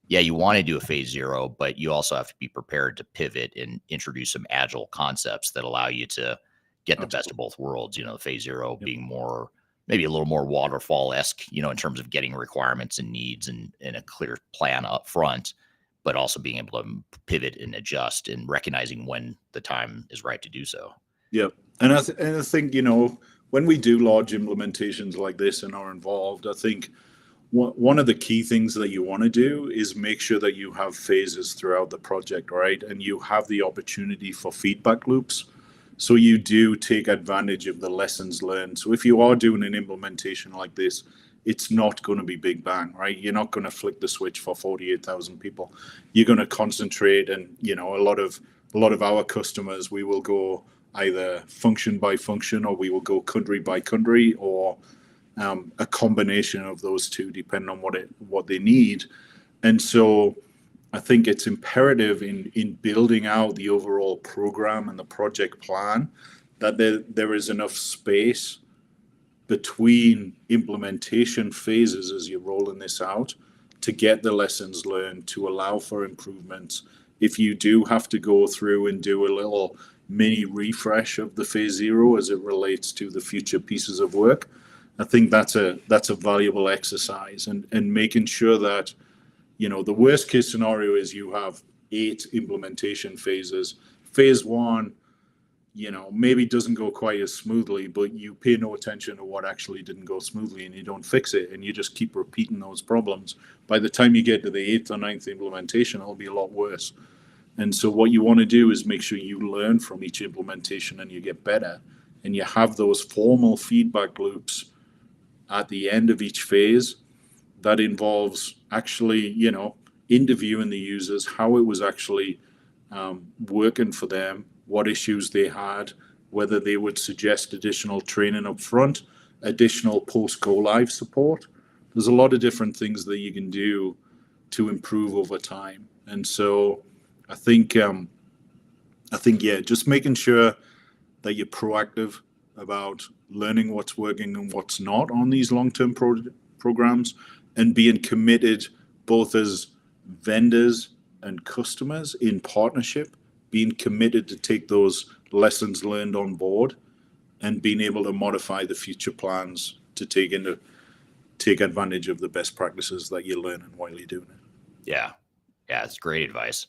A: yeah, you want to do a phase 0, but you also have to be prepared to pivot and introduce some agile concepts that allow you to get the best of both worlds. The phase 0 being more, maybe a little more waterfall-esque, in terms of getting requirements and needs and a clear plan up front, but also being able to pivot and adjust and recognizing when the time is right to do so.
B: Yeah. And I think, when we do large implementations like this and are involved, I think one of the key things that you want to do is make sure that you have phases throughout the project, right? And you have the opportunity for feedback loops. So you do take advantage of the lessons learned. So if you are doing an implementation like this, it's not going to be big bang, right? You're not going to flick the switch for 48,000 people. You're going to concentrate, and a lot of our customers, we will go either function by function, or we will go country by country, or a combination of those two, depending on what they need. And so I think it's imperative in building out the overall program and the project plan that there is enough space between implementation phases as you're rolling this out to get the lessons learned, to allow for improvements. If you do have to go through and do a little mini refresh of the phase zero as it relates to the future pieces of work, I think that's a valuable exercise, and making sure that, the worst case scenario is you have 8 implementation phases. Phase one, maybe doesn't go quite as smoothly, but you pay no attention to what actually didn't go smoothly and you don't fix it, and you just keep repeating those problems. By the time you get to the 8th or 9th implementation, it'll be a lot worse. And so what you want to do is make sure you learn from each implementation and you get better, and you have those formal feedback loops at the end of each phase that involves actually, interviewing the users, how it was actually working for them, what issues they had, whether they would suggest additional training up front, additional post-go live support. There's a lot of different things that you can do to improve over time. And so I think, just making sure that you're proactive about learning what's working and what's not on these long-term programs, and being committed both as vendors and customers in partnership, being committed to take those lessons learned on board and being able to modify the future plans to take advantage of the best practices that you're learning while you're doing it.
A: Yeah, it's great advice.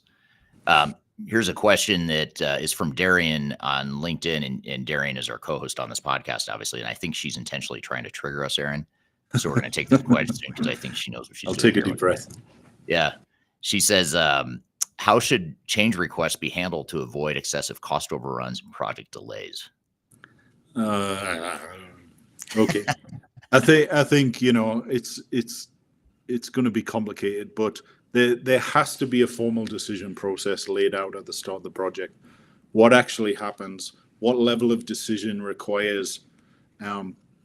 A: Here's a question that is from Darian on LinkedIn, and Darian is our co-host on this podcast, obviously, and I think she's intentionally trying to trigger us, Aaron. So we're going to take the question because I think she knows what she's doing.
B: I'll take a deep breath.
A: Yeah. She says, how should change requests be handled to avoid excessive cost overruns and project delays?
B: Okay. I think it's going to be complicated, but there has to be a formal decision process laid out at the start of the project. What actually happens? What level of decision requires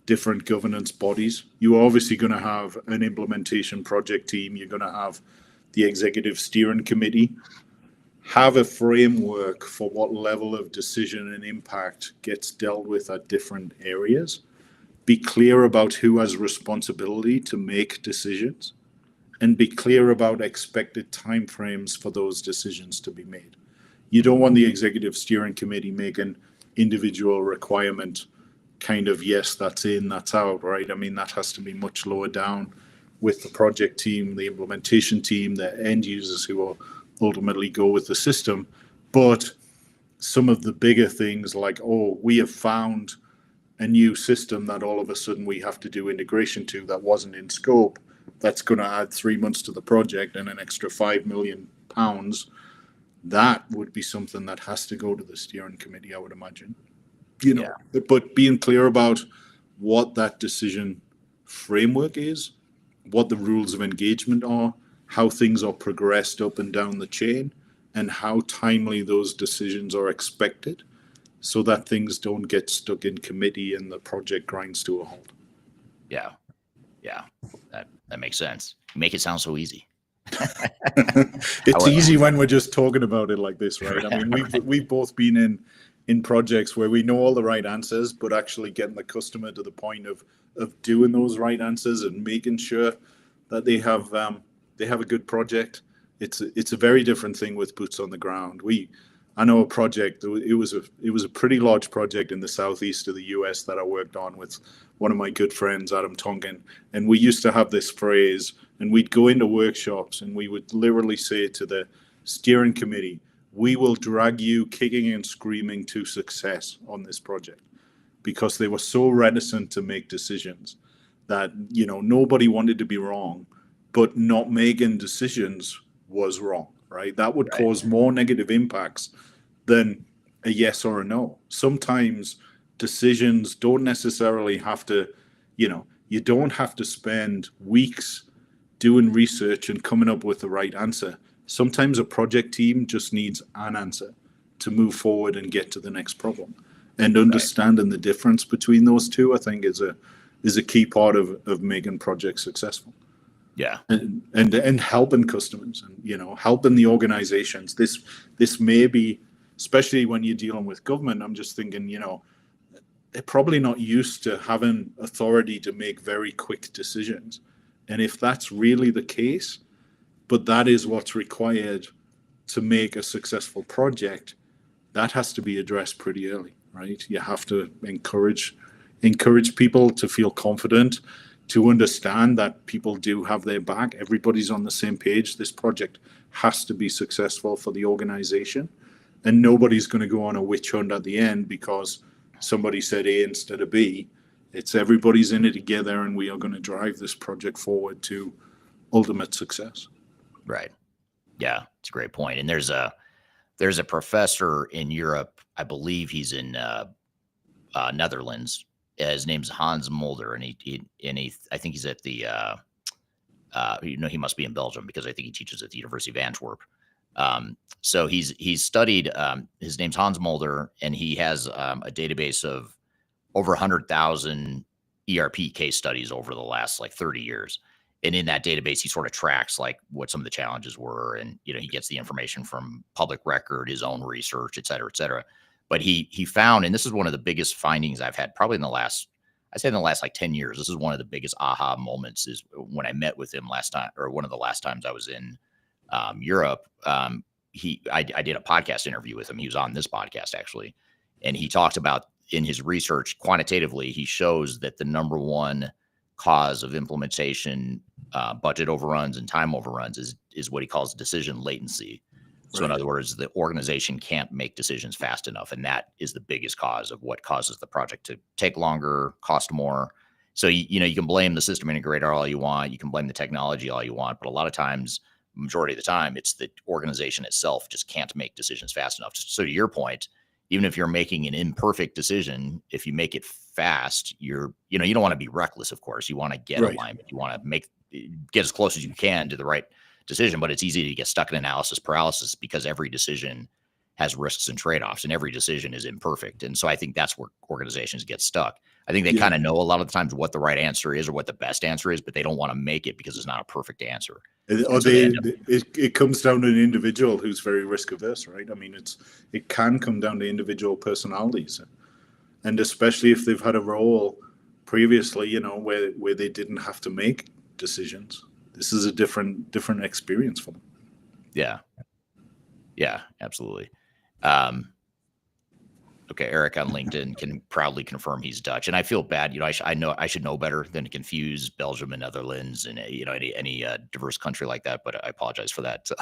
B: different governance bodies? You're obviously going to have an implementation project team. You're going to have the executive steering committee. Have a framework for what level of decision and impact gets dealt with at different areas. Be clear about who has responsibility to make decisions, and be clear about expected timeframes for those decisions to be made. You don't want the executive steering committee making individual requirement kind of, yes, that's in, that's out, right? I mean, that has to be much lower down with the project team, the implementation team, the end users who will ultimately go with the system. But some of the bigger things like, we have found a new system that all of a sudden we have to do integration to that wasn't in scope, that's going to add 3 months to the project and an extra £5 million, that would be something that has to go to the steering committee, I would imagine. But being clear about what that decision framework is, what the rules of engagement are, how things are progressed up and down the chain, and how timely those decisions are expected, so that things don't get stuck in committee and the project grinds to a halt.
A: Yeah, that makes sense. You make it sound so easy.
B: It's easy when we're just talking about it like this, right? I mean, we've both been in projects where we know all the right answers, but actually getting the customer to the point of doing those right answers and making sure that they have a good project. It's a very different thing with boots on the ground. I know a project. It was a pretty large project in the southeast of the US that I worked on with one of my good friends, Adam Tonkin, and we used to have this phrase, and we'd go into workshops and we would literally say to the steering committee, "We will drag you kicking and screaming to success on this project," because they were so reticent to make decisions that nobody wanted to be wrong, but not making decisions was wrong. Right? That would cause more negative impacts than a yes or a no. Sometimes decisions don't necessarily have to, you don't have to spend weeks doing research and coming up with the right answer. Sometimes a project team just needs an answer to move forward and get to the next problem. And understanding the difference between those two, I think, is a key part of making projects successful.
A: Yeah,
B: and helping customers and helping the organizations. This may be, especially when you're dealing with government. I'm just thinking, they're probably not used to having authority to make very quick decisions. And if that's really the case, but that is what's required to make a successful project, that has to be addressed pretty early, right? You have to encourage people to feel confident, to understand that people do have their back. Everybody's on the same page. This project has to be successful for the organization, and nobody's going to go on a witch hunt at the end because somebody said A instead of B. It's everybody's in it together, and we are going to drive this project forward to ultimate success.
A: Right. Yeah, it's a great point. And there's a professor in Europe, I believe he's in Netherlands. His name's Hans Mulder, and he I think he's at the he must be in Belgium because I think he teaches at the University of Antwerp. So he's studied. His name's Hans Mulder, and he has a database of over 100,000 ERP case studies over the last like 30 years. And in that database, he sort of tracks like what some of the challenges were. And, he gets the information from public record, his own research, et cetera, et cetera. But he found, and this is one of the biggest findings I've had probably in the last like 10 years. This is one of the biggest aha moments is when I met with him last time, or one of the last times I was in Europe. I did a podcast interview with him. He was on this podcast actually. And he talked about in his research, quantitatively, he shows that the number one cause of implementation, budget overruns and time overruns is what he calls decision latency. So right. In other words, the organization can't make decisions fast enough. And that is the biggest cause of what causes the project to take longer, cost more. So, you can blame the system integrator all you want. You can blame the technology all you want. But a lot of times, majority of the time, it's the organization itself just can't make decisions fast enough. So to your point, even if you're making an imperfect decision, if you make it fast, you don't want to be reckless, of course. You want to get
B: right.
A: alignment. You want to get as close as you can to the right decision, but it's easy to get stuck in analysis paralysis because every decision has risks and trade-offs and every decision is imperfect. And so I think that's where organizations get stuck. I think they kind of know a lot of the times what the right answer is or what the best answer is, but they don't want to make it because it's not a perfect answer.
B: It comes down to an individual who's very risk averse, right? I mean, it can come down to individual personalities, and especially if they've had a role previously, where they didn't have to make decisions. This is a different experience for them.
A: Yeah, absolutely. Okay, Eric on LinkedIn can proudly confirm he's Dutch, and I feel bad. I should know better than to confuse Belgium and Netherlands and any diverse country like that. But I apologize for that to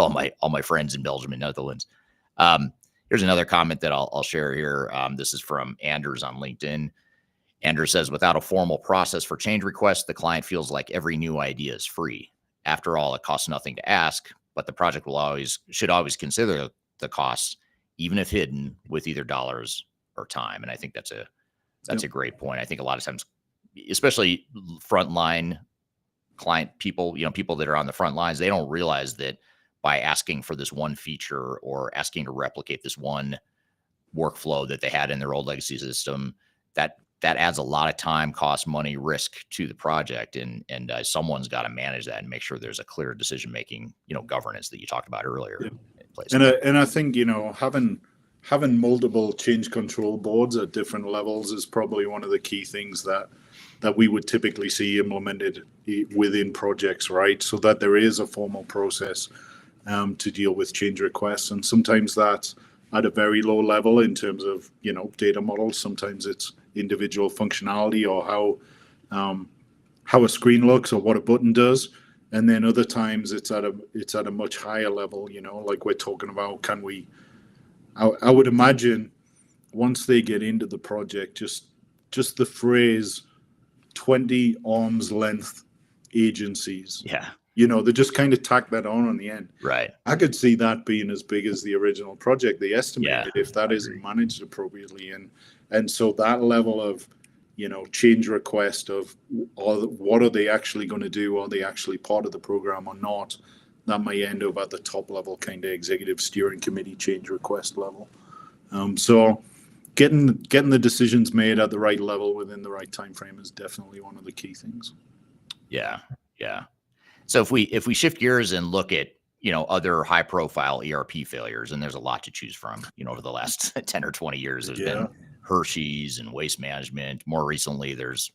A: all my friends in Belgium and Netherlands. Here's another comment that I'll share here. This is from Anders on LinkedIn. Anders says, without a formal process for change requests, the client feels like every new idea is free. After all, it costs nothing to ask, but the project should always consider the costs, even if hidden, with either dollars or time. And I think that's a great point. I think a lot of times, especially frontline client people, people that are on the front lines, they don't realize that by asking for this one feature or asking to replicate this one workflow that they had in their old legacy system, that adds a lot of time, cost, money, risk to the project. And someone's got to manage that and make sure there's a clear decision-making, governance that you talked about earlier.
B: Yeah. And I think, having multiple change control boards at different levels is probably one of the key things that we would typically see implemented within projects, right? So that there is a formal process to deal with change requests. And sometimes that's at a very low level in terms of, data models. Sometimes it's individual functionality or how a screen looks or what a button does. And then other times it's at a much higher level, like we're talking about, I would imagine once they get into the project, just the phrase 20 arm's length agencies.
A: Yeah.
B: They just kind of tack that on the end.
A: Right.
B: I could see that being as big as the original project they estimated if that isn't managed appropriately. And so that level of, change request of what are they actually going to do? Are they actually part of the program or not? That may end up at the top level, kind of executive steering committee change request level. So getting the decisions made at the right level within the right time frame is definitely one of the key things.
A: Yeah. So if we shift gears and look at, other high profile ERP failures, and there's a lot to choose from, over the last 10 or 20 years, there's been Hershey's and Waste Management. More recently, there's,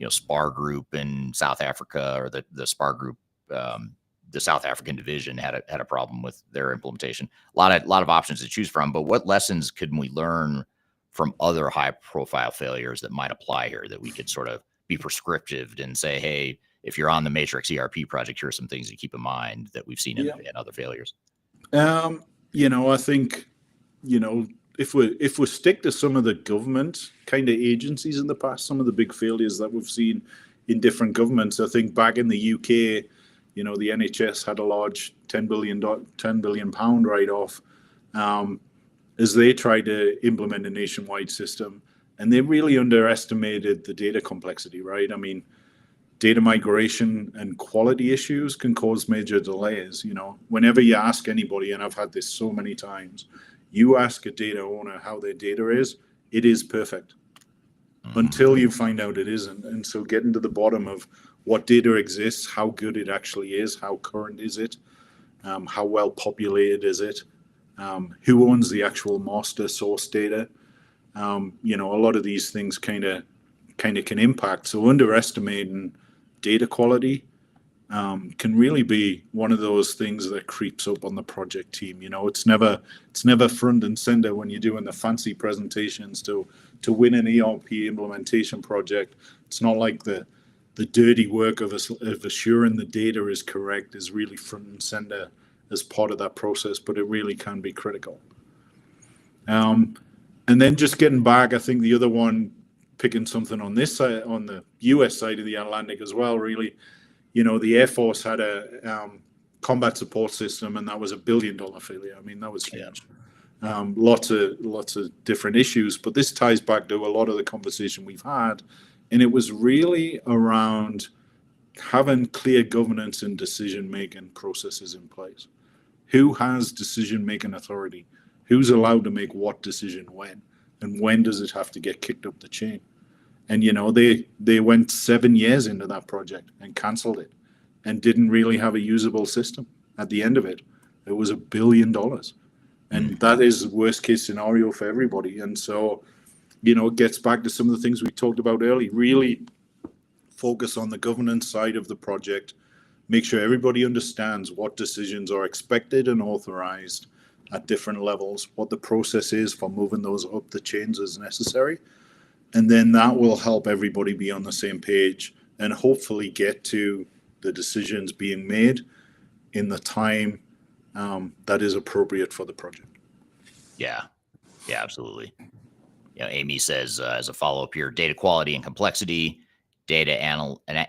A: SPAR group in South Africa, or the SPAR group, the South African division had a problem with their implementation. A lot of options to choose from. But what lessons could we learn from other high profile failures that might apply here, that we could sort of be prescriptive and say, hey, if you're on the Matrix ERP project, here are some things to keep in mind that we've seen in other failures?
B: I think, if we stick to some of the government kind of agencies in the past, some of the big failures that we've seen in different governments, I think back in the UK, the NHS had a large £10 billion write-off as they tried to implement a nationwide system, and they really underestimated the data complexity, right? I mean, data migration and quality issues can cause major delays. Whenever you ask anybody, and I've had this so many times, you ask a data owner how their data is, it is perfect until you find out it isn't. And so getting to the bottom of what data exists, how good it actually is, how current is it, how well populated is it, who owns the actual master source data. A lot of these things kind of can impact. So underestimating data quality can really be one of those things that creeps up on the project team. It's never front and center when you're doing the fancy presentations to win an ERP implementation project. It's not like the dirty work of assuring the data is correct is really front and center as part of that process, but it really can be critical. And then just getting back, I think the other one, picking something on this side, on the US side of the Atlantic as well, really, the Air Force had a combat support system, and that was $1 billion failure. I mean, that was huge. Lots of different issues, but this ties back to a lot of the conversation we've had, and it was really around having clear governance and decision-making processes in place. Who has decision-making authority? Who's allowed to make what decision when? And when does it have to get kicked up the chain? And, they went 7 years into that project and canceled it and didn't really have a usable system at the end of it. It was $1 billion. And that is worst case scenario for everybody. And so, it gets back to some of the things we talked about earlier. Really focus on the governance side of the project, make sure everybody understands what decisions are expected and authorized at different levels, what the process is for moving those up the chains as necessary. And then that will help everybody be on the same page and hopefully get to the decisions being made in the time that is appropriate for the project.
A: Yeah, absolutely. Amy says, as a follow-up here, data quality and complexity, data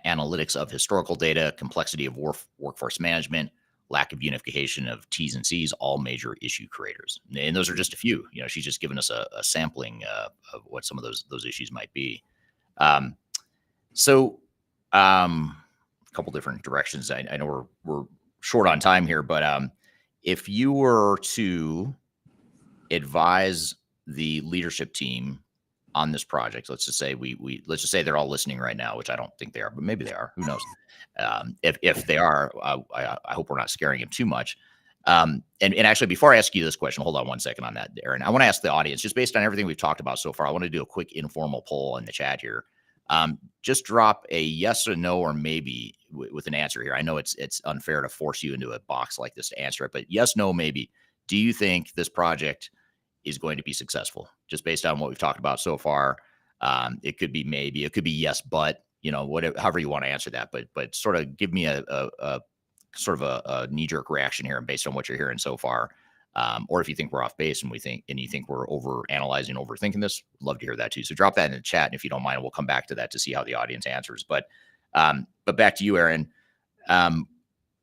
A: analytics of historical data, complexity of workforce management, lack of unification of T's and C's, all major issue creators. And those are just a few. She's just given us a sampling of what some of those issues might be. So a couple different directions. I know we're short on time here, but if you were to advise the leadership team on this project, let's just say let's just say they're all listening right now, which I don't think they are, but maybe they are. Who knows? If they are, I hope we're not scaring them too much. And actually, before I ask you this question, hold on one second on that, Aaron. I want to ask the audience, just based on everything we've talked about so far, I want to do a quick informal poll in the chat here. Just drop a yes or no or maybe with an answer here. I know it's unfair to force you into a box like this to answer it, but yes, no, maybe. Do you think this project is going to be successful? Just based on what we've talked about so far. It could be maybe, it could be yes, but whatever, however you want to answer that, but sort of give me a sort of a knee-jerk reaction here, and based on what you're hearing so far. Or if you think we're off base and you think we're overanalyzing, overthinking this, love to hear that too. So drop that in the chat, and if you don't mind, we'll come back to that to see how the audience answers. But back to you, Aaron.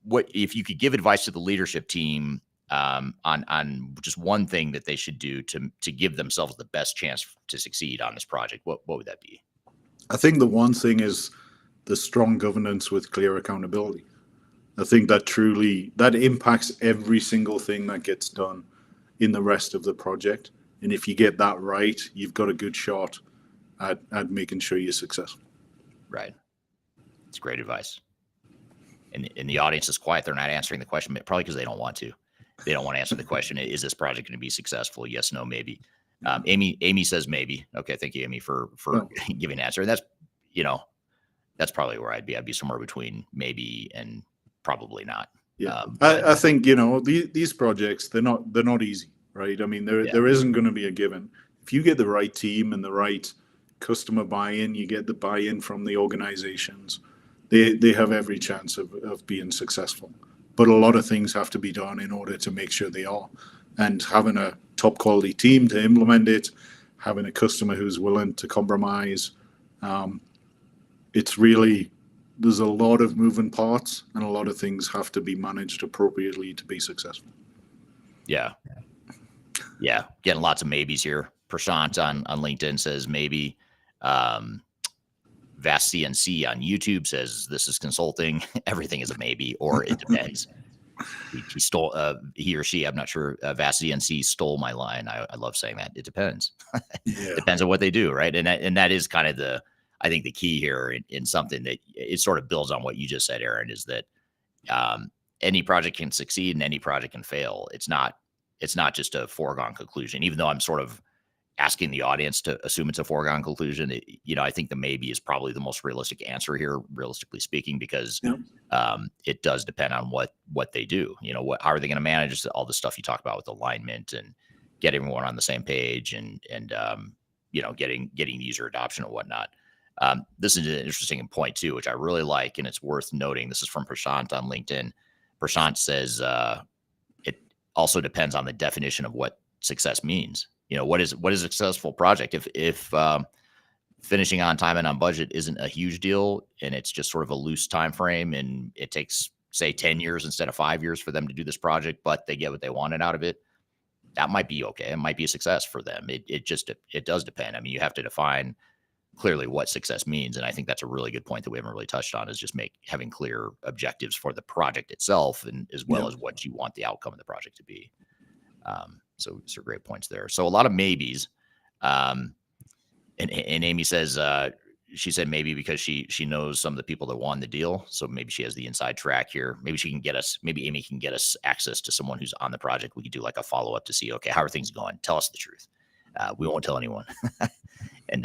A: What if you could give advice to the leadership team on just one thing that they should do to give themselves the best chance to succeed on this project? What would that be?
B: I think the one thing is the strong governance with clear accountability. I think that impacts every single thing that gets done in the rest of the project. And if you get that right, you've got a good shot at making sure you're successful.
A: Right. It's great advice. And the audience is quiet. They're not answering the question, probably because they don't want to. They don't want to answer the question. Is this project going to be successful? Yes, no, maybe. Amy says maybe. Okay. Thank you, Amy, for giving an answer. And that's, That's probably where I'd be. I'd be somewhere between maybe and probably not.
B: Yeah, I think, you know, these projects, they're not easy, right? I mean, there isn't going to be a given. If you get the right team and the right customer buy-in, you get the buy-in from the organizations, they have every chance of being successful. But a lot of things have to be done in order to make sure they are. And having a top quality team to implement it, having a customer who's willing to compromise, it's really, there's a lot of moving parts and a lot of things have to be managed appropriately to be successful.
A: Yeah. Getting lots of maybes here. Prashant on LinkedIn says maybe. Vast CNC on YouTube says this is consulting. Everything is a maybe, or it depends. He stole, he or she, I'm not sure. Vast CNC stole my line. I love saying that. It depends. Depends on what they do, right? And that is kind of I think the key here in something that it sort of builds on what you just said, Aaron, is that any project can succeed and any project can fail. It's not just a foregone conclusion, even though I'm sort of asking the audience to assume it's a foregone conclusion. I think the maybe is probably the most realistic answer here, realistically speaking, because it does depend on what they do. How are they going to manage all the stuff you talk about with alignment and get everyone on the same page and getting user adoption and whatnot. This is an interesting point too, which I really like, and it's worth noting. This is from Prashant on LinkedIn. Prashant says it also depends on the definition of what success means. What is a successful project? If finishing on time and on budget isn't a huge deal, and it's just sort of a loose time frame, and it takes, say, 10 years instead of 5 years for them to do this project, but they get what they wanted out of it, that might be okay. It might be a success for them. It does depend. I mean, you have to define clearly what success means, and I think that's a really good point that we haven't really touched on, is just having clear objectives for the project itself, and as well as what you want the outcome of the project to be. So great points there. So a lot of maybes. And Amy says, she said maybe because she knows some of the people that won the deal. So maybe she has the inside track here. Maybe Amy can get us access to someone who's on the project. We could do like a follow-up to see, okay, how are things going? Tell us the truth. We won't tell anyone and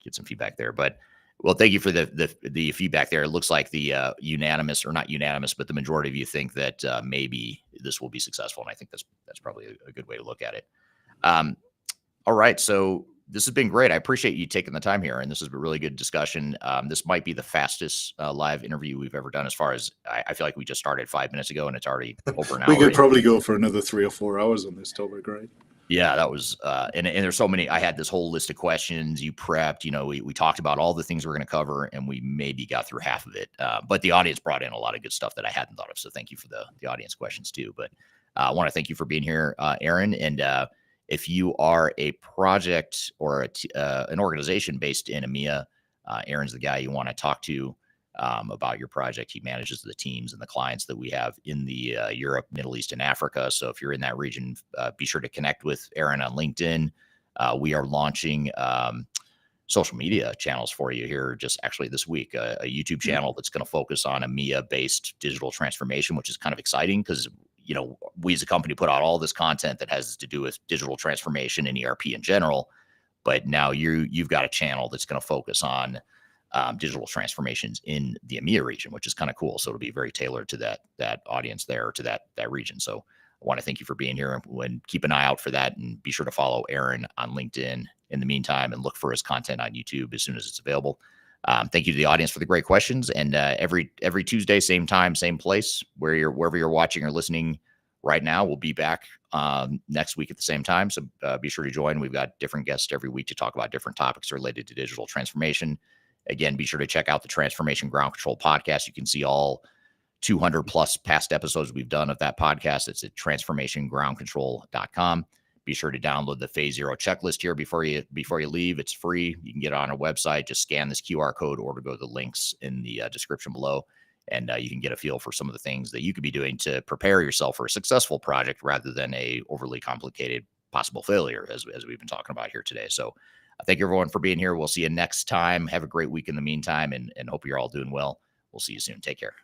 A: get some feedback there. But well, thank you for the feedback there. It looks like the unanimous, or not unanimous, but the majority of you think that maybe this will be successful. And I think that's probably a good way to look at it. All right. So this has been great. I appreciate you taking the time here. And this has been a really good discussion. This might be the fastest live interview we've ever done, as far as I feel like we just started 5 minutes ago and it's already over an hour.
B: We could probably go for another 3 or 4 hours on this topic, right?
A: Yeah, that was, and there's so many. I had this whole list of questions you prepped. We talked about all the things we're going to cover, and we maybe got through half of it. But the audience brought in a lot of good stuff that I hadn't thought of. So thank you for the audience questions too. But I want to thank you for being here, Aaron. And if you are a project or an organization based in EMEA, Aaron's the guy you want to talk to about your project. He manages the teams and the clients that we have in the Europe, Middle East, and Africa. So if you're in that region, be sure to connect with Aaron on LinkedIn. We are launching social media channels for you here just actually this week, a YouTube channel that's going to focus on EMEA-based digital transformation, which is kind of exciting because, we as a company put out all this content that has to do with digital transformation and ERP in general. But now you've got a channel that's going to focus on digital transformations in the EMEA region, which is kind of cool. So it'll be very tailored to that audience there, to that region. So I want to thank you for being here, and keep an eye out for that, and be sure to follow Aaron on LinkedIn in the meantime, and look for his content on YouTube as soon as it's available. Thank you to the audience for the great questions. And every Tuesday, same time, same place, wherever you're watching or listening right now, we'll be back next week at the same time. So be sure to join. We've got different guests every week to talk about different topics related to digital transformation. Again, be sure to check out the Transformation Ground Control podcast. You can see all 200 plus past episodes we've done of that podcast. It's at transformationgroundcontrol.com. Be sure to download the Phase Zero checklist here before you leave. It's free. You can get it on our website. Just scan this QR code or to go to the links in the description below. And you can get a feel for some of the things that you could be doing to prepare yourself for a successful project rather than a overly complicated possible failure, as we've been talking about here today. So thank you, everyone, for being here. We'll see you next time. Have a great week in the meantime, and hope you're all doing well. We'll see you soon. Take care.